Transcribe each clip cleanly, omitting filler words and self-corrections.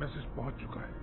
Message पहुंच चुका है।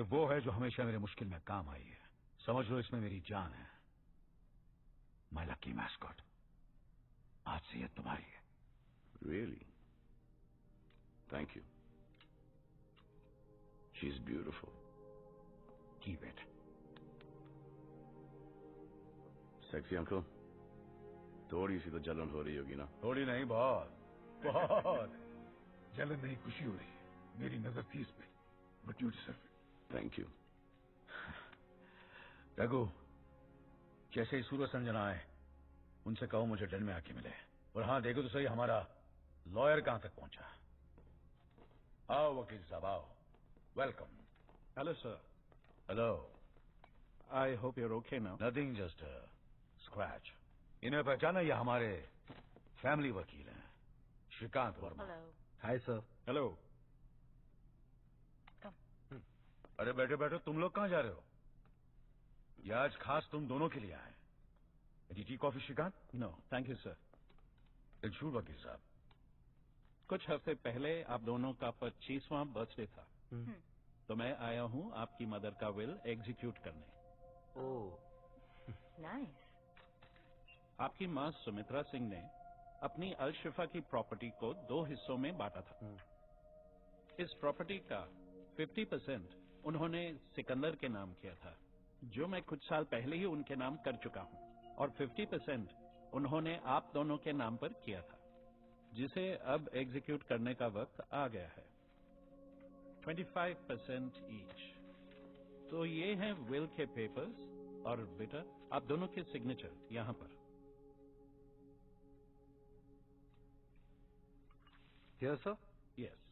वो है जो हमेशा मेरे मुश्किल में काम आई है। समझ लो इसमें मेरी जान है। माय लकी मैस्कॉट, आज से ये तुम्हारी है। Really? Thank you. She's beautiful. Keep it. Sexy uncle? थोड़ी सी तो जलन हो रही होगी ना? थोड़ी नहीं, बहुत बहुत। जलन नहीं, खुशी हो रही है। मेरी नजर थी इस पे, but you deserve it. Thank you. Raghu, जैसे ही सूरज संजना आए उनसे कहो मुझे डन में आके मिले। और हाँ, देखो तो सही हमारा लॉयर कहां तक पहुंचा। आओ वकील साहब, आओ। Welcome. Hello, sir. Hello. I hope you're okay now. Nothing, just scratch. इन्हें पहचाना, ये हमारे फैमिली वकील हैं, Shrikant Verma. Hello. Hi, sir. Hello. अरे बैठो बैठो, तुम लोग कहां जा रहे हो? ये आज खास तुम दोनों के लिए आए। Tea coffee Shrikant? No, thank you, sir. इंशूर वकील साहब। कुछ हफ्ते पहले आप दोनों का 25वां बर्थडे था, तो मैं आया हूँ आपकी मदर का विल एग्जीक्यूट करने। नाइस। आपकी माँ सुमित्रा सिंह ने अपनी अलशिफा की प्रॉपर्टी को 2 हिस्सों में बांटा था। इस प्रॉपर्टी का 50% उन्होंने सिकंदर के नाम किया था, जो मैं कुछ साल पहले ही उनके नाम कर चुका हूँ, और 50% उन्होंने आप दोनों के नाम पर किया था, जिसे अब एग्जीक्यूट करने का वक्त आ गया है। 25% ईच। तो ये हैं विल के पेपर्स, और बेटा आप दोनों के सिग्नेचर यहां पर। Here, sir? यस।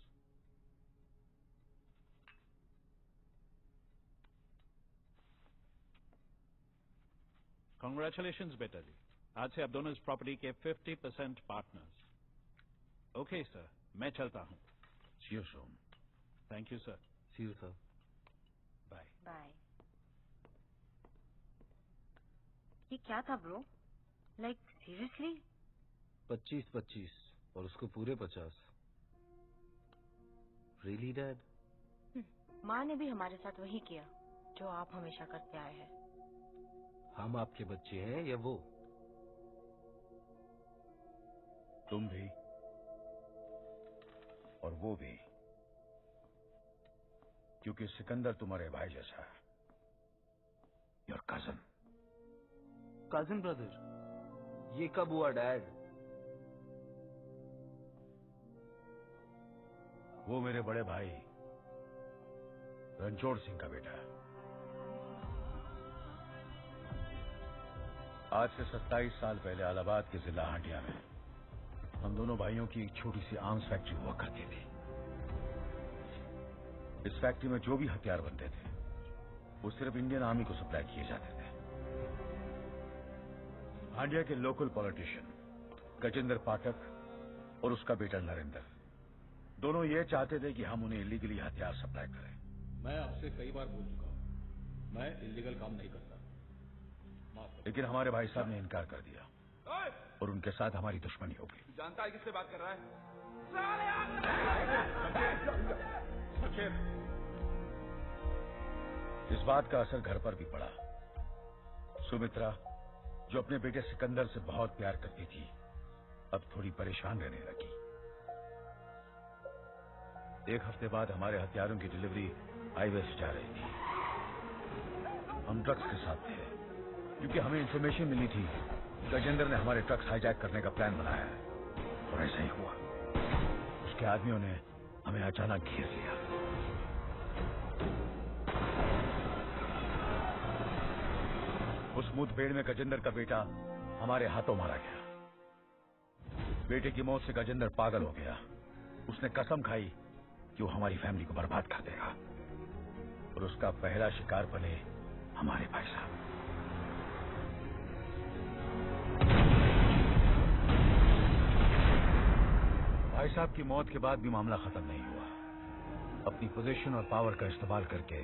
Congratulations बेटा जी, आज से आप दोनों इस प्रॉपर्टी के 50% पार्टनर्स। ओके सर, मैं चलता हूँ। See you soon. Thank you sir. See you, sir. Bye. Bye. ये क्या था ब्रो? Like seriously? 25-25 और उसको पूरे 50। Really, Dad? माँ ने भी हमारे साथ वही किया जो आप हमेशा करते आए हैं। हम आपके बच्चे हैं या वो? तुम भी और वो भी, क्योंकि सिकंदर तुम्हारे भाई जैसा है। Your cousin. Cousin brother? ये कब हुआ डैड? वो मेरे बड़े भाई रणछोड़ सिंह का बेटा है। आज से 27 साल पहले इलाहाबाद के जिला हांडिया में हम दोनों भाइयों की एक छोटी सी आर्म्स फैक्ट्री हुआ करती थी। इस फैक्ट्री में जो भी हथियार बनते थे वो सिर्फ इंडियन आर्मी को सप्लाई किए जाते थे। हांडिया के लोकल पॉलिटिशियन गजेंद्र पाठक और उसका बेटा नरेंद्र, दोनों ये चाहते थे कि हम उन्हें इलीगली हथियार सप्लाई करें। मैं आपसे कई बार बोल चुका हूं, मैं इलीगल काम नहीं करता। लेकिन हमारे भाई साहब ने इनकार कर दिया और उनके साथ हमारी दुश्मनी हो गई। जानता है किससे बात कर रहा है? इस बात का असर घर पर भी पड़ा। सुमित्रा, जो अपने बेटे सिकंदर से बहुत प्यार करती थी, अब थोड़ी परेशान रहने लगी। एक हफ्ते बाद हमारे हथियारों की डिलीवरी हाईवे से जा रही थी। हम ट्रक्स के साथ थे, क्योंकि हमें इंफॉर्मेशन मिली थी गजेंद्र ने हमारे ट्रक्स हाईजैक करने का प्लान बनाया है। और ऐसा ही हुआ। उसके आदमियों ने हमें अचानक घेर लिया। उस मुठभेड़ में गजेंद्र का बेटा हमारे हाथों मारा गया। बेटे की मौत से गजेंद्र पागल हो गया। उसने कसम खाई कि वो हमारी फैमिली को बर्बाद कर देगा, और उसका पहला शिकार बने हमारे भाई साहब। भाई साहब की मौत के बाद भी मामला खत्म नहीं हुआ। अपनी पोजीशन और पावर का इस्तेमाल करके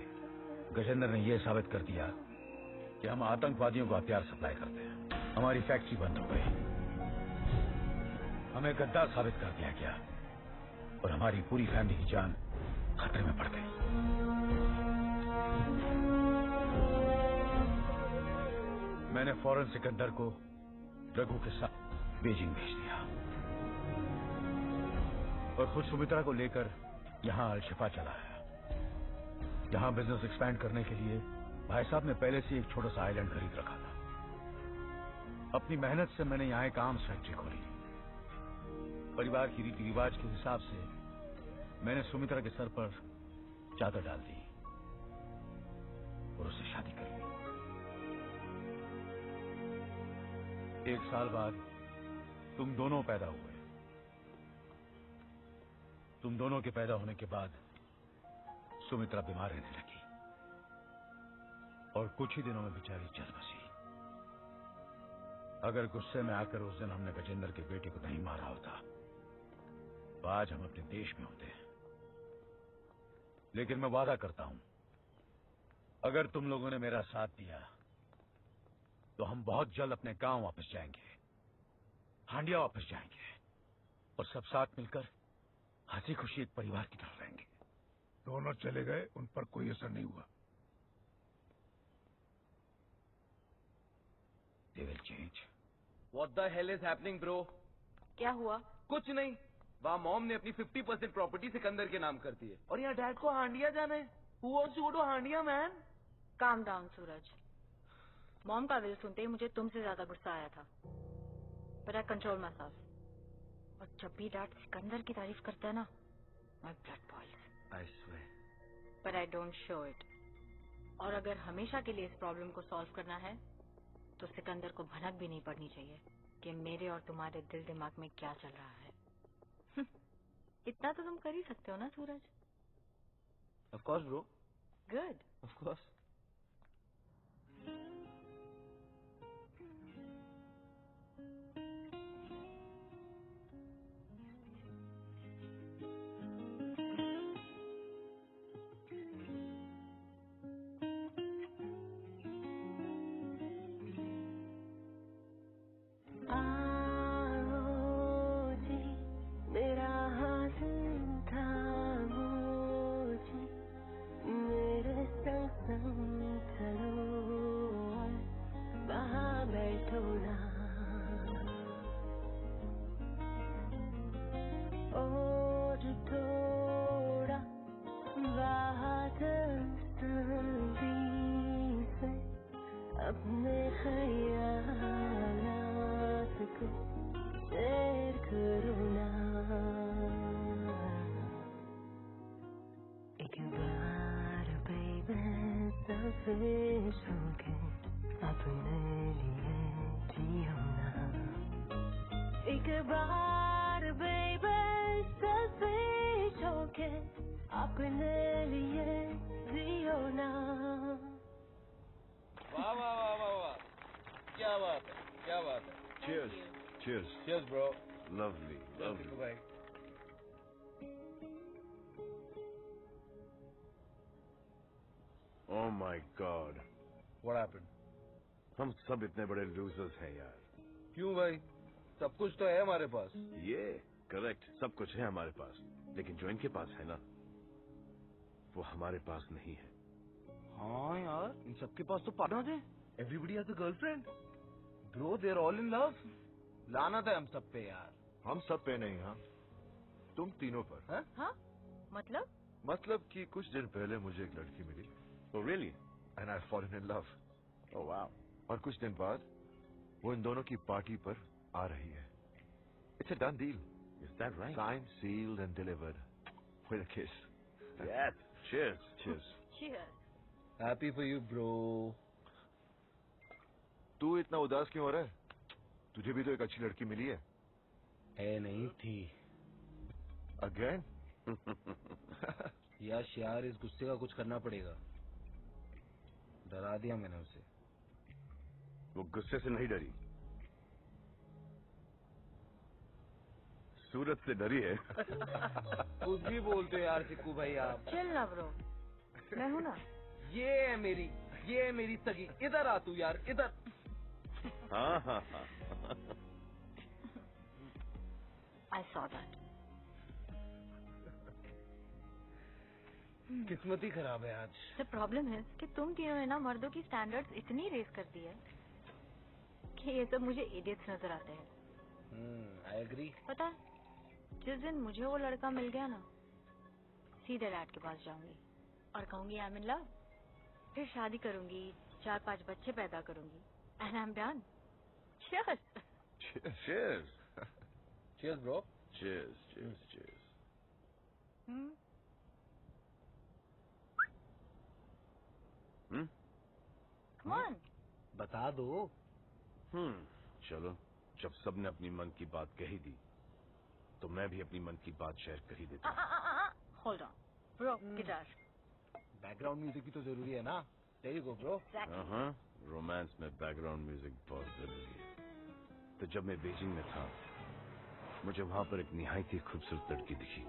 गजेंद्र ने यह साबित कर दिया कि हम आतंकवादियों को हथियार सप्लाई करते हैं। हमारी फैक्ट्री बंद हो गई, हमें गद्दार साबित कर दिया गया और हमारी पूरी फैमिली की जान खतरे में पड़ गई। मैंने फौरन सिकंदर को रघु के साथ बीजिंग भेज दिया और खुद सुमित्रा को लेकर यहाँ अलशिफा चला आया। यहाँ बिजनेस एक्सपैंड करने के लिए भाई साहब ने पहले से एक छोटा सा आइलैंड खरीद रखा था। अपनी मेहनत से मैंने यहाँ एक आर्म्स फैक्ट्री खोली। परिवार की रीति रिवाज के हिसाब से मैंने सुमित्रा के सर पर चादर डाल दी और उससे शादी कर ली। 1 साल बाद तुम दोनों पैदा हुए। तुम दोनों के पैदा होने के बाद सुमित्रा बीमार रहने लगी और कुछ ही दिनों में बेचारी चल बसी। अगर गुस्से में आकर उस दिन हमने गजेंद्र के बेटे को नहीं मारा होता तो आज हम अपने देश में होते। लेकिन मैं वादा करता हूं, अगर तुम लोगों ने मेरा साथ दिया तो हम बहुत जल्द अपने गांव वापस जाएंगे, हांडिया वापस जाएंगे और सब साथ मिलकर हंसी खुशी एक परिवार की तरह रहेंगे। दोनों चले गए, उन पर कोई असर नहीं हुआ। They will change. What the hell is happening, bro? क्या हुआ? कुछ नहीं। वहाँ मॉम ने अपनी 50% प्रॉपर्टी सिकंदर के नाम कर दी है और यहाँ डैड को हांडिया जाना है। Who wants to go to Handia, man? Calm down Suraj. Mom का विल सुनते ही मुझे तुमसे ज्यादा गुस्सा आया था, पर आई कंट्रोल माय सेल्फ। और जब भी डैड सिकंदर की तारीफ करता है ना, my blood boils. I swear. पर आई डोंट शो इट। और अगर हमेशा के लिए इस प्रॉब्लम को सॉल्व करना है तो सिकंदर को भनक भी नहीं पड़नी चाहिए कि मेरे और तुम्हारे दिल दिमाग में क्या चल रहा है। इतना तो तुम कर ही सकते हो ना सूरज? Of course, bro. Good. Of course. Oh my God. What happened? हम सब इतने बड़े लूजर्स हैं यार। क्यों भाई? सब कुछ तो है हमारे पास। ये करेक्ट, सब कुछ है हमारे पास, लेकिन जो इनके पास है ना, वो हमारे पास नहीं है। हाँ यार, इन सबके पास तो पार्टनर है। Everybody has a girlfriend. Bro, they're all in love. लानत है हम सब पे यार। हम सब पे नहीं, हाँ, तुम तीनों पर। हाँ? मतलब? मतलब कि कुछ दिन पहले मुझे एक लड़की मिली। Oh really? And I fallen in love. Oh wow. और कुछ दिन बाद वो इन दोनों की पार्टी पर आ रही है। It's a done deal. Is that right? Signed, sealed and delivered. With a kiss. Yes. Cheers. Cheers. Cheers. Happy for you, bro. तू इतना उदास क्यों हो रहा है? तुझे भी तो एक अच्छी लड़की मिली है। नहीं थी। Again? यश यार, इस गुस्से का कुछ करना पड़ेगा। डरा दिया मैंने उसे। वो गुस्से से नहीं डरी, सूरज से डरी है। कुछ भी बोलते हो यार चिक्कू भाई आप। चिल ना ब्रो, मैं हूँ ना। ये है मेरी सगी। इधर आ तू यार, इधर। हाँ हाँ हाँ। I saw that. किस्मत ही खराब है आज। The problem is कि तुम तीनों ने ना मर्दों की स्टैंडर्ड्स इतनी रेस कर दी है कि ये सब मुझे इडियट्स नजर आते हैं। I agree. पता है, जिस दिन मुझे वो लड़का मिल गया ना, सीधे डैड के पास जाऊंगी और कहूंगी आई एम इन लव, फिर शादी करूंगी, 4-5 बच्चे पैदा करूंगी, and I am done. Cheers. Cheers. Cheers, bro. Cheers, cheers, cheers. Hmm? Come on. बता दो। चलो, जब सबने अपनी मन की बात कही दी, तो मैं भी अपनी मन की बात शेयर कर ही देता हूँ। Hold on. Bro, guitar. Background music भी तो जरूरी है ना। There you go, bro. Exactly. Romance में बैकग्राउंड म्यूजिक बहुत जरूरी है। तो जब मैं बीजिंग में था, मुझे वहां पर एक निहायत ही खूबसूरत लड़की दिखी।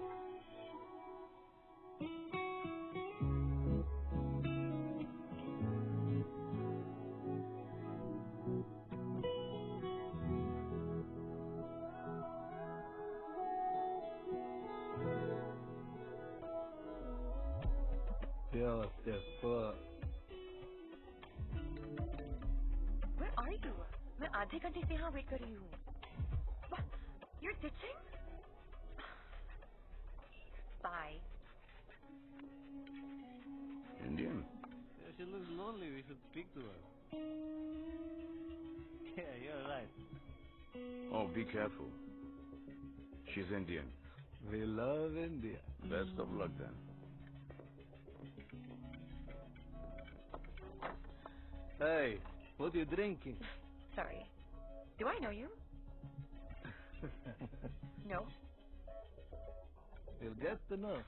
Where are you? मैं आधे घंटे से यहाँ वेट कर रही हूँ। You're ditching? Bye. Indian? Yeah, she looks lonely. We should speak to her. Yeah, you're right. Oh, be careful. She's Indian. We love India. Best of luck then. Hey, what are you drinking? Sorry. Do I know you? No. You'll get to know.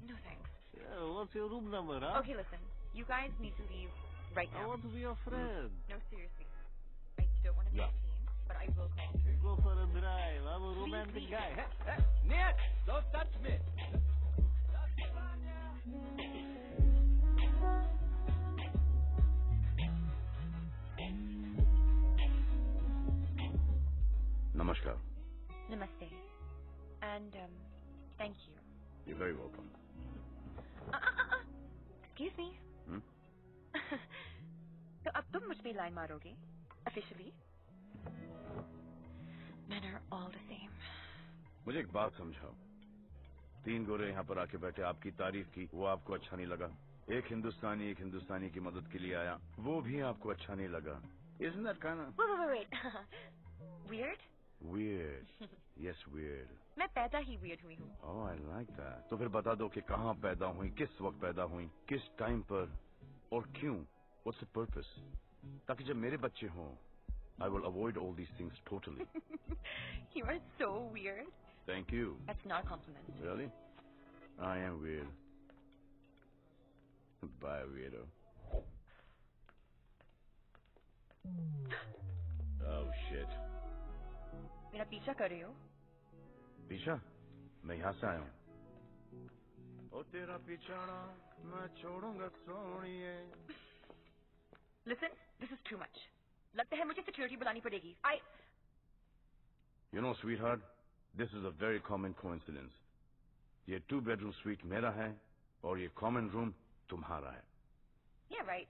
No thanks. Yeah, what's your room number, huh? Okay, listen. You guys need to leave right I now. want to be your friend. No, seriously. I don't want to be a team, but I will come through. Go for a drive. I'm a romantic Please. guy. Nick, don't touch me. Namaskar. Namaste. And, thank you. You're very welcome. Excuse me. तो अब तुम मुझ पे line मारोगे? Officially? Men are all the same. मुझे एक बात समझाओ। 3 गोरे यहाँ पर आके बैठे, आपकी तारीफ की, वो आपको अच्छा नहीं लगा। एक हिंदुस्तानी की मदद के लिए आया, वो भी आपको अच्छा नहीं लगा। Isn't that kind of... Wait. Weird? Weird. Yes, weird. मैं पैदा ही weird हुई हूँ. Oh, I like that. तो फिर बता दो कि कहाँ पैदा हुई, किस वक्त पैदा हुई, किस टाइम पर और क्यों? What's the purpose? ताकि जब मेरे बच्चे हों, I will avoid all these things totally. You are so weird. Thank you. That's not a compliment. Really? I am weird. Bye, weirdo. Oh, shit. मेरा पीछा कर रही हो? पीछा? मैं यहाँ से आया हूँ। ओ तेरा पीछाना मैं छोड़ूंगा सोनिए। Listen, this is too much. लगता है मुझे सिक्योरिटी बुलानी पड़ेगी. You know, sweetheart, this is a very common coincidence. ये 2-bedroom suite मेरा है और ये common room तुम्हारा है. Yeah, right.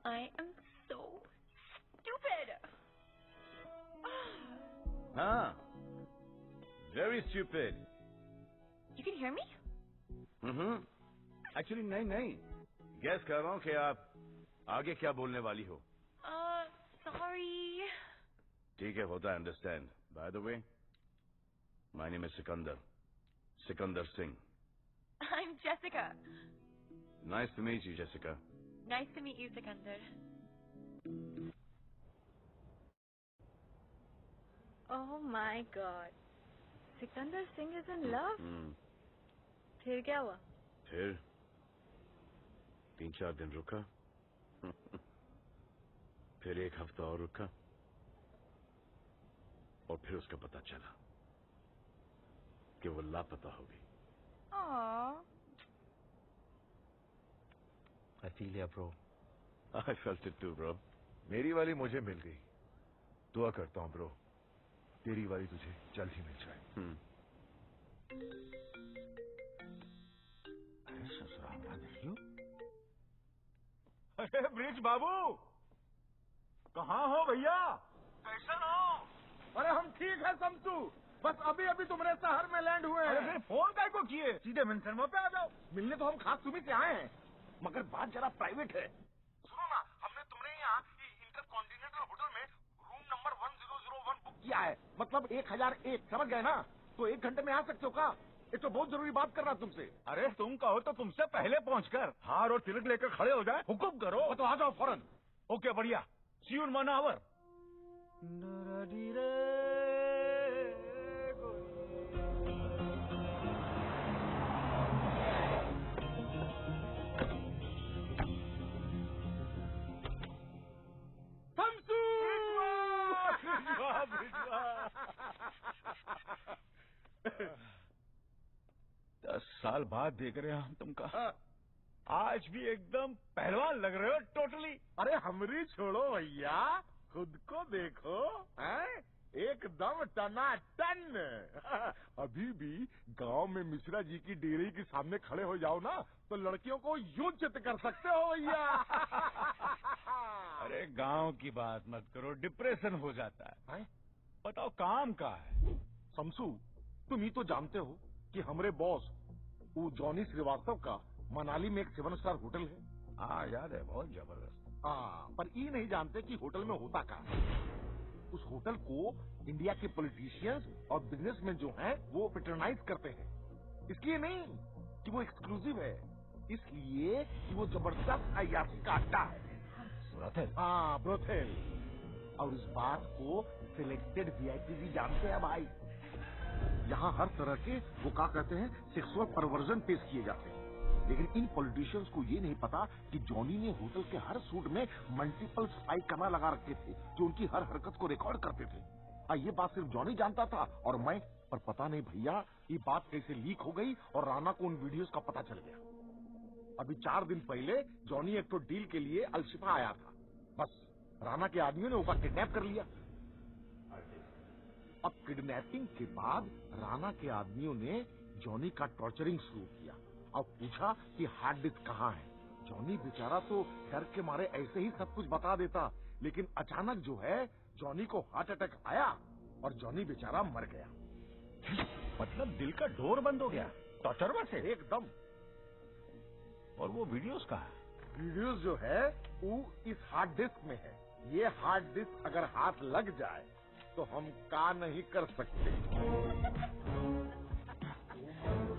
I am so stupid. हाँ, very stupid. You can hear me? Actually, नहीं. Guess कर रहा हूँ कि आप आगे क्या बोलने वाली हो. Sorry. ठीक है, होता है, understand. By the way, my name is Sikandar Singh. I'm Jessica. Nice to meet you, Jessica. Nice to meet you, Sikandar. Oh my God. Sikandar Singh is in love? फिर क्या हुआ? फिर 3-4 दिन रुका। फिर 1 हफ्ता और रुका और फिर उसका पता चला कि वो लापता हो गई। Aww. I feel ya, bro. I felt it too, bro. मेरी वाली मुझे मिल गई। दुआ करता हूँ ब्रो, तेरी वाली तुझे जल्द ही मिल जाए। अरे ससुराल देखियो। अरे ब्रिज बाबू, कहाँ हो भैया? कैसे हो? अरे हम ठीक है समसू, बस अभी अभी तुम्हारे शहर में लैंड हुए हैं। अरे फोन काय को किए? सीधे मेंशन पे आ जाओ। मिलने तो हम खास तुम्ही से आए हैं, मगर बात जरा प्राइवेट है। सुनो ना, हमने तुम्हारे यहाँ इंटरकॉन्टिनेंटल होटल में रूम नंबर 1001 बुक किया है, मतलब 1001, समझ गए ना? तो 1 घंटे में आ सकते हो का? ये तो बहुत जरूरी बात करना तुमसे। अरे तुम कहो तो तुमसे पहले पहुंचकर हार और तिलक लेकर खड़े हो जाए। हुक्म करो तो आ जाओ फौरन। ओके बढ़िया, सी यू इन 1 आवर। दस साल बाद देख रहे हैं हम तुमका। आज भी एकदम पहलवान लग रहे हो टोटली। अरे हमरी छोड़ो भैया, खुद को देखो, हैं? एकदम टनाटन। अभी भी गांव में मिश्रा जी की डेयरी के सामने खड़े हो जाओ ना, तो लड़कियों को यूं चित कर सकते हो भैया। अरे गांव की बात मत करो, डिप्रेशन हो जाता है। बताओ काम का है? शमसू, तुम ही तो जानते हो कि हमारे बॉस वो जॉनी श्रीवास्तव का मनाली में एक 7 स्टार होटल है। हाँ याद है, बहुत जबरदस्त। हाँ, पर ये नहीं जानते कि होटल में होता क्या। उस होटल को इंडिया के पॉलिटिशियंस और बिजनेसमैन जो हैं वो पेट्रोनाइज करते हैं। इसलिए नहीं कि वो एक्सक्लूसिव है, इसलिए कि वो जबरदस्त अय्याशी का अड्डा है। ब्रोथेल? हाँ, ब्रोथेल। और इस बात को सिलेक्टेड वीआईपी भी जानते हैं भाई। यहाँ हर तरह के वो क्या कहते हैं सेक्सुअल परवर्जन पेश किए जाते हैं, लेकिन इन पॉलिटिशियंस को ये नहीं पता कि जॉनी ने होटल के हर सूट में मल्टीपल स्पाई कैमरा लगा रखे थे जो उनकी हर हरकत को रिकॉर्ड करते थे। ये बात सिर्फ जॉनी जानता था और मैं, पर पता नहीं भैया ये बात कैसे लीक हो गई और राणा को उन वीडियोस का पता चल गया। अभी 4 दिन पहले जॉनी एक तो डील के लिए अलशिफा आया था, बस राणा के आदमियों ने उसका किडनैप कर लिया। अब किडनैपिंग के बाद राणा के आदमियों ने जॉनी का टॉर्चरिंग शुरू किया और पूछा कि हार्ड डिस्क कहाँ है। जॉनी बेचारा तो डर के मारे ऐसे ही सब कुछ बता देता, लेकिन अचानक जो है जॉनी को हार्ट अटैक आया और जॉनी बेचारा मर गया। मतलब दिल का डोर बंद हो गया टॉर्चर से? एकदम। और वो वीडियोस कहाँ है? वीडियोस जो है वो इस हार्ड डिस्क में है। ये हार्ड डिस्क अगर हाथ लग जाए तो हम का नहीं कर सकते।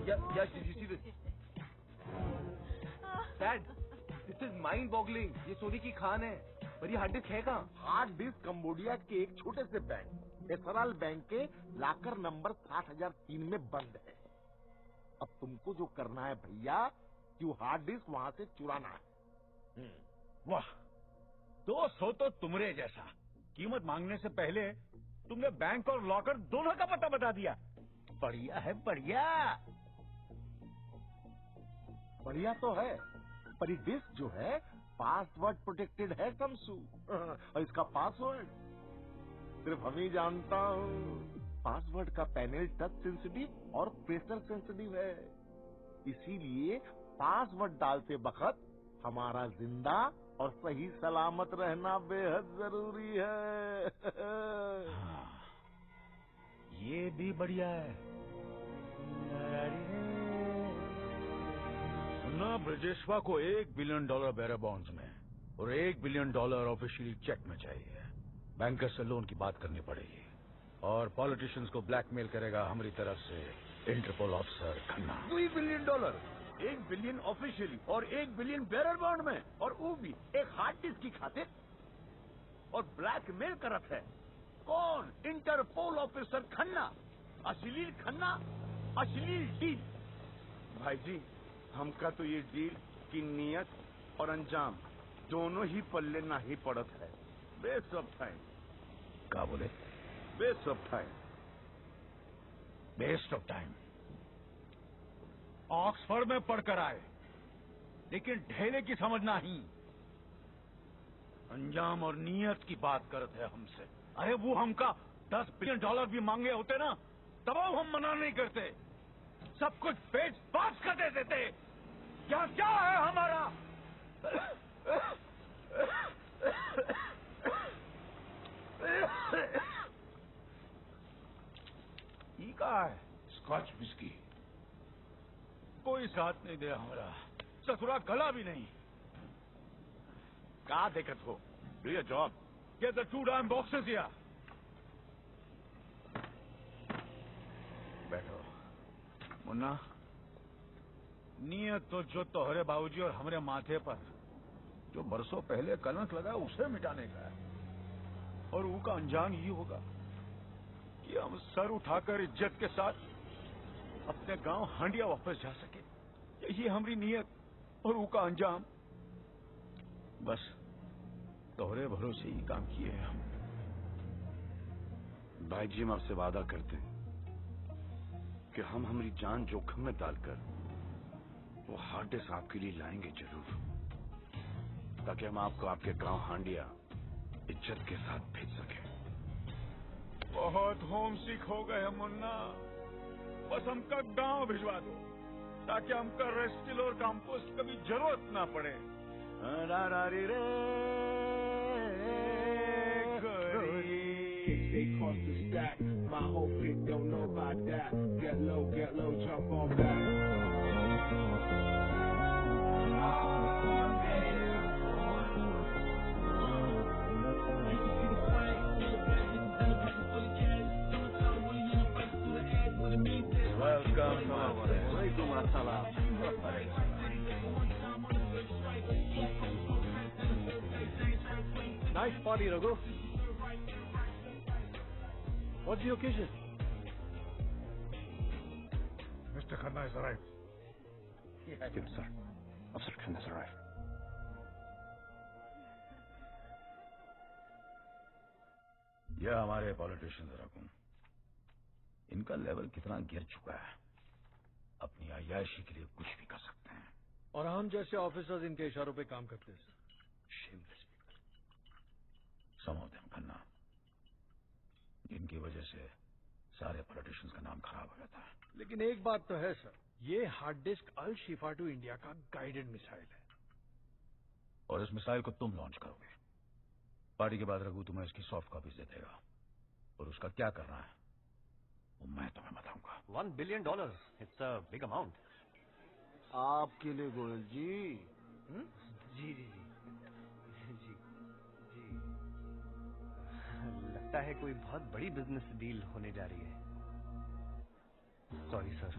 Yes, did you see this? Dad, this is mind-boggling. ये सोने की खान है, पर ये हार्ड डिस्क है कहाँ? हार्ड डिस्क कंबोडिया के एक छोटे से बैंक एसराल बैंक के लाकर नंबर 60,003 में बंद है। अब तुमको जो करना है भैया कि वो हार्ड डिस्क वहाँ से चुराना है। वाह, 200 तो तुमरे जैसा। कीमत मांगने से पहले तुमने बैंक और लॉकर दोनों का पता बता दिया। बढ़िया है, बढ़िया। बढ़िया तो है, पर ये डिस्क जो है पासवर्ड प्रोटेक्टेड है शमसू। और इसका पासवर्ड सिर्फ हम ही जानता हूँ। पासवर्ड का पैनल टच सेंसिटिव और प्रेशर सेंसिटिव है, इसीलिए पासवर्ड डालते वक्त हमारा जिंदा और सही सलामत रहना बेहद जरूरी है। हाँ, ये भी बढ़िया है। सुना, ब्रजेश्वा को $1 बिलियन बेरर बॉन्ड्स में और $1 बिलियन ऑफिशियली चेक में चाहिए। बैंकर से लोन की बात करनी पड़ेगी और पॉलिटिशियंस को ब्लैकमेल करेगा हमारी तरफ से Interpol officer Khanna. $2 billion, $1 billion officially और $1 बिलियन बेरर बॉन्ड में, और वो भी एक हार्ड डिस्क की खातिर, और ब्लैकमेल करत है कौन? Interpol officer Khanna. अश्लील खन्ना, अश्लील डील। भाई जी, हमका तो ये डील की नियत और अंजाम दोनों ही पल्ले ना ही पड़त है। Waste of time. क्या बोले? Waste of time. Waste of time. Oxford में पढ़कर आए, लेकिन ढेले की समझ नहीं। अंजाम और नीयत की बात करते हैं हमसे। अरे वो हमका $10 बिलियन भी मांगे होते ना, तब हम मना नहीं करते। सब कुछ बेच बाच कर दे देते। क्या क्या है हमारा? ये कहा है? Scotch whisky. कोई साथ नहीं दे हमारा, ससुरा गला भी नहीं। कहा दिक्कत हो? Do your job. Get the 2 damn boxes here. बैठो। मुन्ना, नीयत तो जो तोहरे बाबूजी और हमारे माथे पर जो बरसों पहले कलंक लगा उसे मिटाने का है। और वो का अंजाम ये होगा कि हम सर उठाकर इज्जत के साथ अपने गांव हांडिया वापस जा सके। यही हमारी नीयत और वो का अंजाम। बस तोहरे भरोसे ही काम किए हैं हम। भाई जी, हम आपसे वादा करते हैं कि हम हमारी जान जोखिम में डालकर वो हार्ड डिस्क आपके लिए लाएंगे जरूर, ताकि हम आपको आपके गांव हांडिया इज्जत के साथ भेज सके। बहुत होम सिक हो गए हम मुन्ना, बस हमका गांव भिजवा दो ताकि हमका रेस्टिल और कंपोस्ट कभी जरूरत ना पड़े। They cost the stack. My whole clique don't know about that. Get low, jump on back. Welcome, Walaikum Assalam. Nice party, Raghu. What's the occasion? Mr. Khanna has arrived. Yes, sir. Officer Khanna has arrived. यह हमारे politicians रकूं, इनका level कितना गिर चुका है, अपनी अय्याशी के लिए कुछ भी कर सकते हैं। और हम जैसे ऑफिसर्स इनके इशारों पे काम करते हैं sir. Shameless people. Some of them Khanna, जिनकी वजह से सारे पॉलिटिशियंस का नाम खराब हो जाता है। लेकिन एक बात तो है सर, ये hard disc Al Shifa to India का गाइडेड मिसाइल है। और इस मिसाइल को तुम लॉन्च करोगे। पार्टी के बाद रघु तुम्हें इसकी सॉफ्ट कॉपीज दे देगा, और उसका क्या करना है वो मैं तुम्हें बताऊंगा। $1 billion, it's a big amount. आपके लिए गोयल जी। जी जी जी जी जी। लगता है कोई बहुत बड़ी बिजनेस डील होने जा रही है। Sorry sir.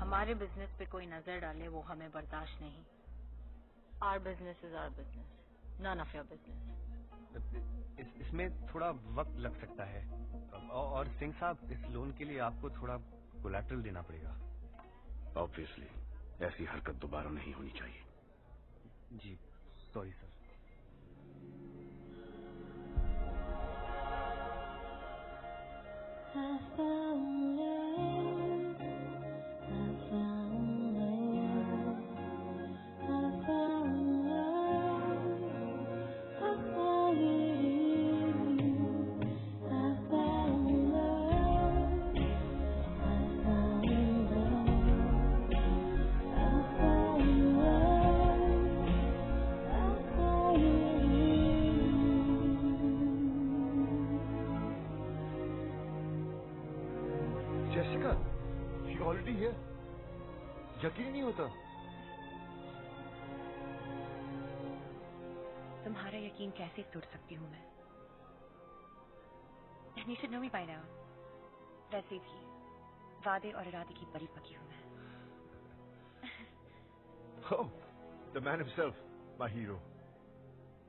हमारे बिजनेस पे कोई नजर डाले वो हमें बर्दाश्त नहीं। Our business is our business, none of your business. इसमें थोड़ा वक्त लग सकता है, और सिंह साहब इस लोन के लिए आपको थोड़ा कोलैटरल देना पड़ेगा। ऑब्वियसली ऐसी हरकत दोबारा नहीं होनी चाहिए। जी sorry sir. Jessica, she already here? यकीन नहीं होता। तुम्हारा यकीन कैसे तोड़ सकती हूँ मैं? And you should know me by now. वैसे भी वादे और इरादे की परी पकी हूँ मैं। Oh, the man himself, my hero.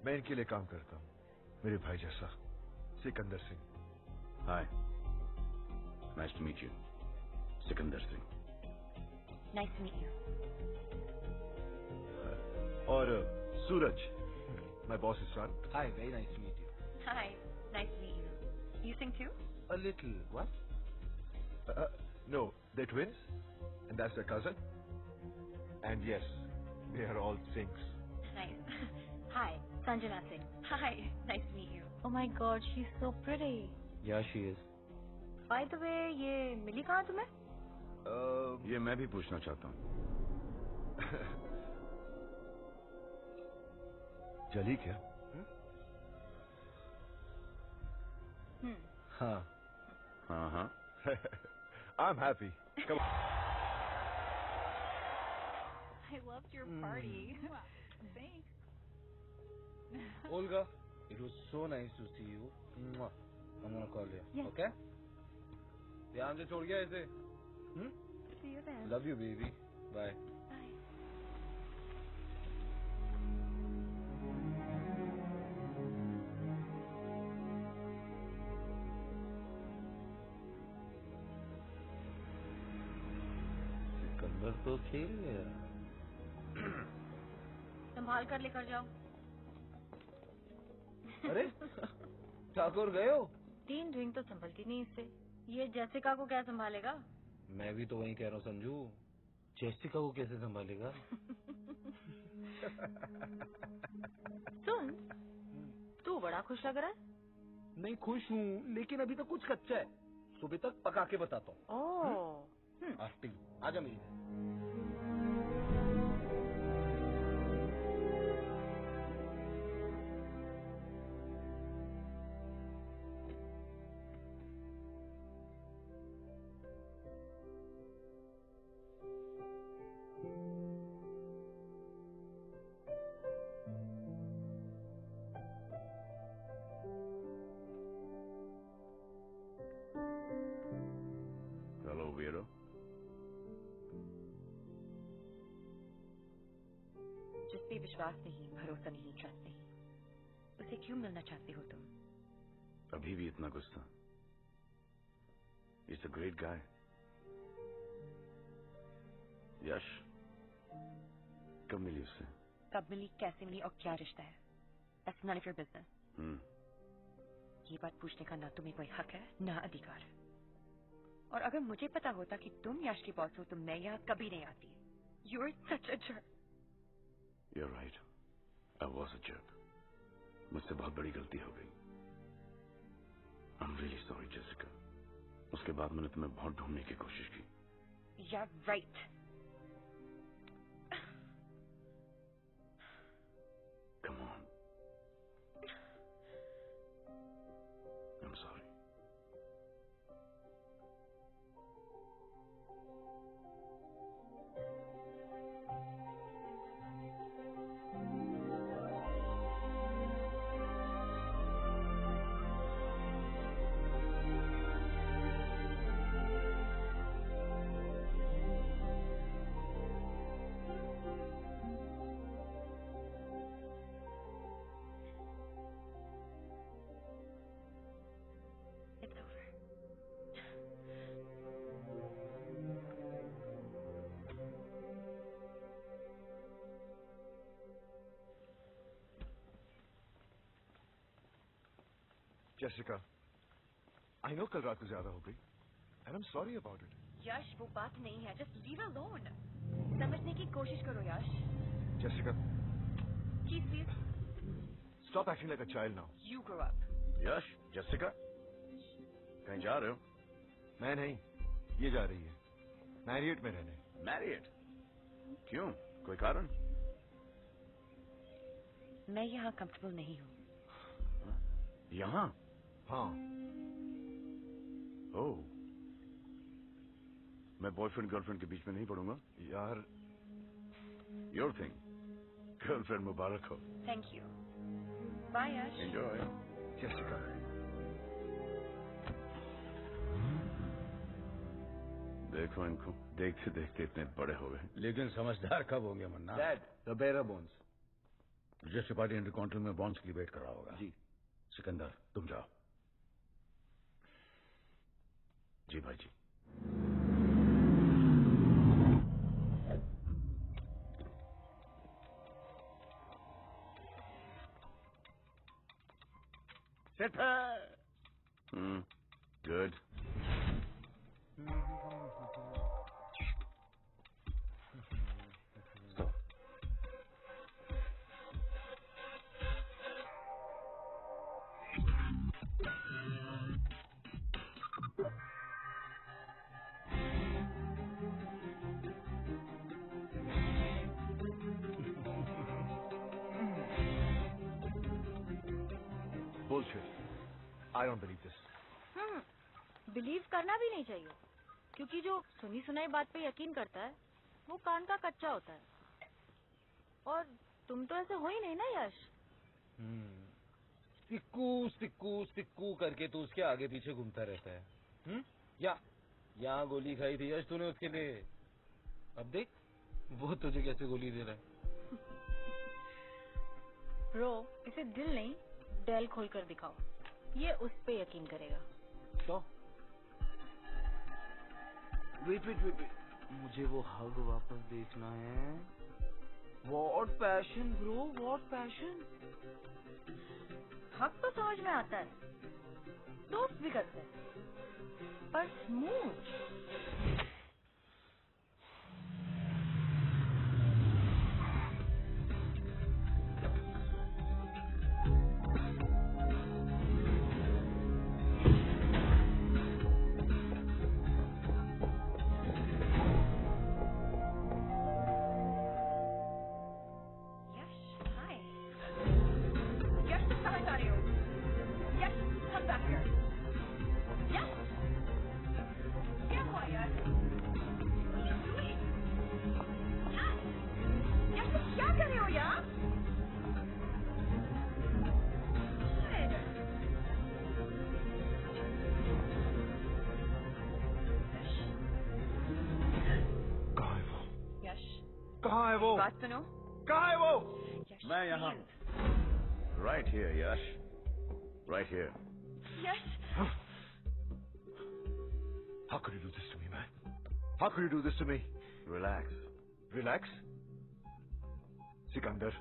मैं इनके लिए काम करता हूँ, मेरे भाई जैसा, Sikandar Singh. Hi, nice to meet you, Sikandar Singh. Nice to meet you. और सूरज, my boss's son. Hi, very nice to meet you. Hi, nice to meet you. You sing too? A little. What? No, they're twins, and that's their cousin. And yes, they are all Singhs. Nice. Hi, Sanjana Singh. Hi, nice to meet you. Oh my God, she's so pretty. Yeah, she is. By the way, ये मिली कहाँ तुम्हें? ये मैं भी पूछना चाहता हूँ। चली क्या? हाँ। हाँ। I'm happy. Come on. I loved your party. Thanks. Olga, it was so nice to see you. Mwah. I'm gonna call you. Yes. Okay? ध्यान से छोड़ गया ऐसे. See you then. Love you, baby. Bye. Bye. Sikandar तो खेल गया. संभाल कर लेकर जाओ. अरे ठाकुर गए हो? 3 रिंग तो संभलती नहीं इससे. ये जेसिका को क्या संभालेगा? मैं भी तो वही कह रहा हूँ संजू. जेसिका को कैसे संभालेगा? सुन, तू बड़ा खुश लग रहा है. नहीं खुश हूँ, लेकिन अभी तो कुछ कच्चा है. सुबह तक पका के बताता हूँ. ओह. आस्टिंग, आजा मेरी. हेलो वीरो। जिस पे विश्वास नहीं, भरोसा नहीं, ट्रस्ट नहीं, उसे क्यों मिलना चाहते हो तुम? अभी भी इतना गुस्सा? He's a great guy. यश, कब मिली उससे? कब मिली, कैसे मिली और क्या रिश्ता है? That's none of your business. ये बात पूछने का ना तुम्हें कोई हक है ना अधिकार. और अगर मुझे पता होता कि तुम यश की बॉस हो तो मैं यहाँ कभी नहीं आती. You're such a jerk. You're right. I was a jerk. मुझसे बहुत बड़ी गलती हो गई. I'm really sorry, Jessica. उसके बाद मैंने तुम्हें बहुत ढूंढने की कोशिश की. Yeah, right. Come on. I'm sorry. It's over. Jessica, I know कल रात को ज्यादा हो गई, and I'm sorry about it. यश, वो बात नहीं है. Just leave her alone. समझने की कोशिश करो यश. Jessica, Please. stop acting like a child now. You grow up. Yash, Jessica, कहीं जा रहे हो? मैं नहीं, ये जा रही है मैरियट में रहने. मैरियट? क्यों? कोई कारण? मैं यहाँ कंफर्टेबल नहीं हूँ. यहाँ? हाँ. ओह, मैं बॉयफ्रेंड गर्लफ्रेंड के बीच में नहीं पड़ूंगा. यार, योर थिंग. गर्लफ्रेंड मुबारक हो. Thank you. Bye Yash. Enjoy. Jessica. देखो इनको, देखते देखते इतने बड़े हो गए. लेकिन समझदार कब होंगे Manna? Dad, the bearer bones. Register party intercontinental में बॉन्ड्स के लिए वेट कर रहा होगा. जी. सिकंदर, तुम जाओ. जी भाई जी. सेट है. Good. Bullshit. I don't believe this. Believe करना भी नहीं चाहिए, क्योंकि जो सुनी सुनाई बात पे यकीन करता है वो कान का कच्चा होता है। और तुम तो ऐसे हो ही नहीं ना यश। सिक्कू सिक्कू सिक्कू करके तू उसके आगे पीछे घूमता रहता है। या यहाँ गोली खाई थी यश तूने उसके लिए, अब देख वो तुझे कैसे गोली दे रहा है। ब्रो, इसे दिल नहीं डेल खोल कर दिखाओ, ये उस पे यकीन करेगा। तो वेट, मुझे वो हग वापस देखना है। What passion bro, what passion. हक तो समझ में आता है, दोस्त भी करते हैं, पर स्मूथ। कहाँ है वो? बात सुनो। कहाँ है वो? मैं यहाँ हूँ। Right here, Yash. Right here. Yash. How could you do this to me, man? How could you do this to me? Relax. Relax? Sikandar,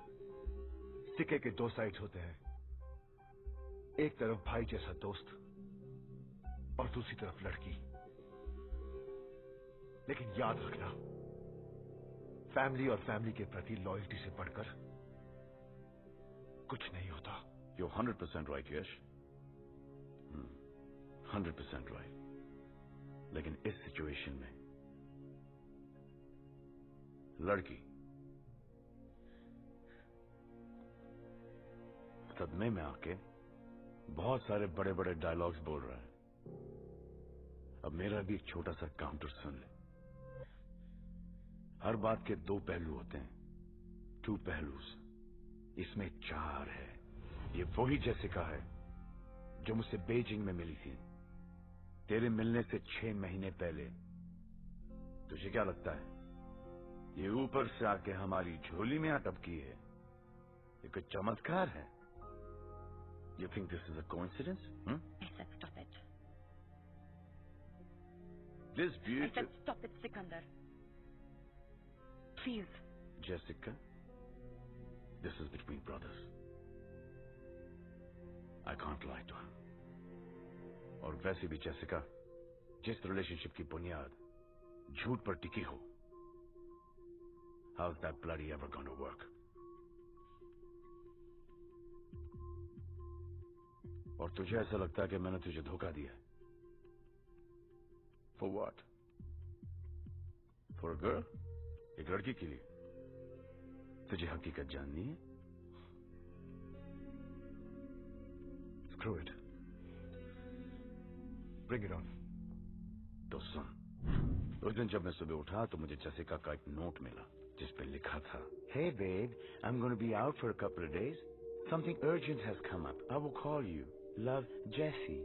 सिक्के के दो साइड होते हैं। एक तरफ भाई जैसा दोस्त और दूसरी तरफ लड़की। लेकिन याद रखना, फैमिली और फैमिली के प्रति लॉयल्टी से बढ़कर कुछ नहीं होता। You're 100% right, Yash. 100% right. लेकिन इस सिचुएशन में लड़की सदमे में आके बहुत सारे बड़े बड़े डायलॉग्स बोल रहा है। अब मेरा भी एक छोटा सा काउंटर सुन ले। हर बात के दो पहलू होते हैं, टू पहलूस। इसमें चार है। ये वही जेसिका है जो मुझसे बीजिंग में मिली थी, तेरे मिलने से 6 महीने पहले। तुझे क्या लगता है ये ऊपर से आके हमारी झोली में अटकी है? ये कोई चमत्कार है? You think this is a coincidence? I said stop it. This beauty... I said stop it, Sikandar. Please. Jessica, this is between brothers. I can't lie to her. और वैसे भी जेसिका, जिस रिलेशनशिप की बुनियाद झूठ पर टिकी हो, how's that bloody ever gonna work? और तुझे ऐसा लगता है कि मैंने तुझे धोखा दिया? For what? For a girl? एक लड़की के लिए? तुझे हकीकत जाननी है? Screw it. Bring it on. तो सुन, उस दिन जब मैं सुबह उठा तो मुझे जेसिका का एक नोट मिला जिस पे लिखा था, Hey babe, I'm going to be out for a couple of days. Something urgent has come up. I will call you. Love, Jessie.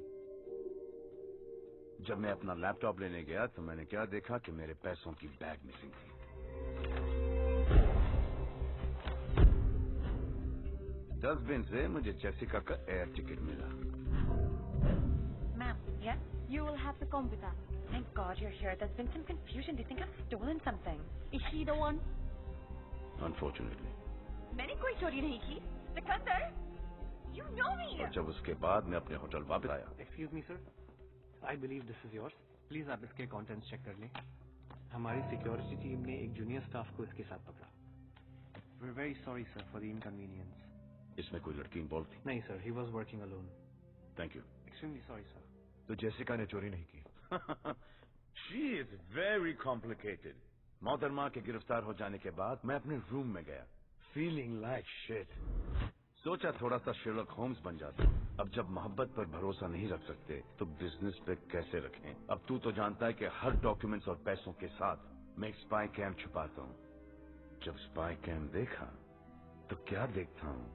जब मैं अपना लैपटॉप लेने गया तो मैंने क्या देखा कि मेरे पैसों की बैग मिसिंग थी। डस्टबिन से मुझे जेसिका का एयर टिकट मिला। Ma'am, yes? You will have to come with us. Thank God you're here. There's been some confusion. They think I've stolen something. Is she the one? Unfortunately. मैंने कोई चोरी नहीं की। Sikandar, you know me. और जब उसके बाद मैं अपने होटल वापस आया। Excuse me, sir. I believe this is yours. Please आप इसके contents check कर लें। हमारी सिक्योरिटी टीम ने एक जूनियर स्टाफ को इसके साथ पकड़ा। We're very sorry, sir, for the inconvenience. इसमें कोई लड़की इन्वॉल्व थी? नहीं, sir. He was working alone. Thank you. Extremely sorry, sir. तो जेसिका ने चोरी नहीं की? She is very complicated. मोहतरमा के गिरफ्तार हो जाने के बाद मैं अपने रूम में गया, फीलिंग लाइक शिट। सोचा थोड़ा सा शेरलॉक होम्स बन जाता। अब जब मोहब्बत पर भरोसा नहीं रख सकते तो बिजनेस पे कैसे रखें? अब तू तो जानता है कि हर डॉक्यूमेंट्स और पैसों के साथ मैं एक स्पाई कैम्प छुपाता हूँ। जब स्पाई कैम्प देखा तो क्या देखता हूँ?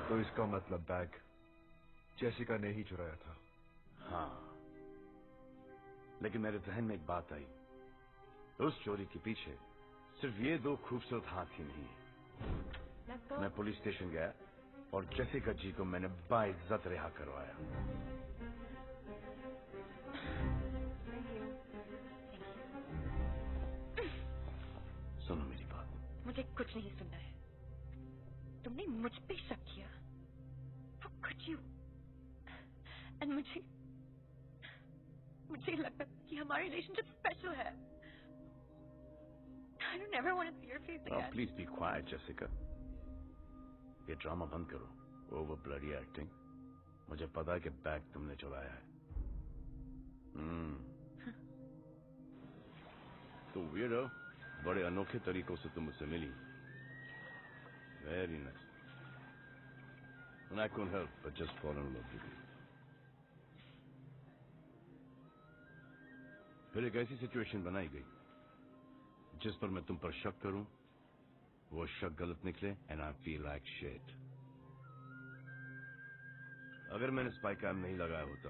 तो इसका मतलब बैग जेसिका ने ही चुराया था? हाँ, लेकिन मेरे जहन में एक बात आई। उस चोरी के पीछे सिर्फ ये दो खूबसूरत हाथ ही नहीं है। मैं पुलिस स्टेशन गया और जेसिका जी को मैंने बाइज्जत रिहा करवाया। सुनो मेरी बात। मुझे कुछ नहीं सुनना है। तुमने मुझ पे शक किया। How could you? And मुझे लगता है कि हमारी रिलेशनशिप स्पेशल है। I don't ever want to see your face again. Please be quiet, Jessica. ये ड्रामा बंद करो। Over bloody acting. मुझे पता है कि बैग तुमने चुराया है। तो weirdo, बड़े अनोखे तरीकों से तुम मुझसे मिली। Very nice. And I couldn't help but just fall in love with you. फिर एक ऐसी सिचुएशन बनाई गई जिस पर मैं तुम पर शक करूं, वो शक गलत निकले, and I feel like shit. अगर मैंने स्पाई कैम नहीं लगाया होता,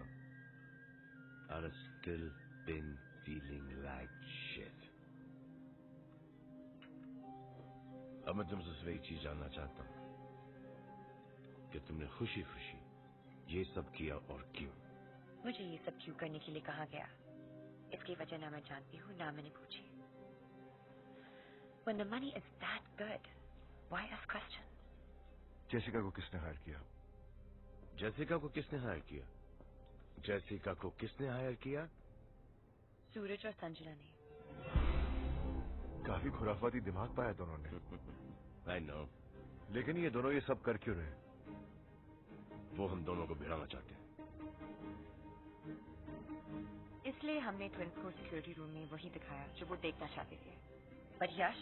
I'd have still been feeling like shit. अब मैं तुमसे सिर्फ एक चीज जानना चाहता हूं कि तुमने खुशी खुशी ये सब किया और क्यों? मुझे ये सब क्यों करने के लिए कहा गया, इसकी वजह ना मैं जानती हूँ ना मैंने पूछी। When the money is that good, why ask questions? Jessica को किसने हायर किया? जेसिका को किसने हायर किया? जेसिका को किसने हायर किया? सूरज और संजना ने। काफी खुराफाती दिमाग पाया दोनों ने। I know. लेकिन ये दोनों ये सब कर क्यों रहे? वो हम दोनों को भिड़ाना चाहते हैं। इसलिए हमने ट्विंस को सिक्योरिटी रूम में वही दिखाया जो वो देखना चाहते थे। पर यश,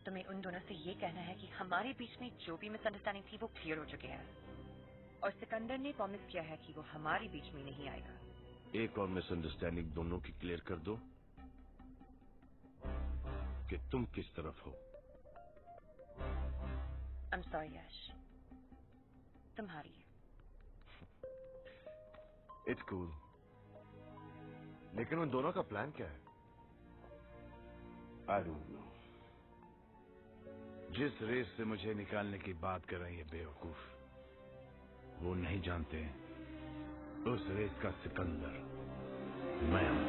तुम्हें उन दोनों से ये कहना है कि हमारे बीच में जो भी मिसअंडरस्टैंडिंग थी वो क्लियर हो चुके हैं, और सिकंदर ने प्रॉमिस किया है कि वो हमारे बीच में नहीं आएगा। एक और मिसअंडरस्टैंडिंग दोनों की क्लियर कर दो कि तुम किस तरफ हो। I'm sorry, यश, तुम्हारी। It's cool. लेकिन उन दोनों का प्लान क्या है? I don't know. जिस रेस से मुझे निकालने की बात कर रही है बेवकूफ, वो नहीं जानते उस रेस का सिकंदर मैं हूं।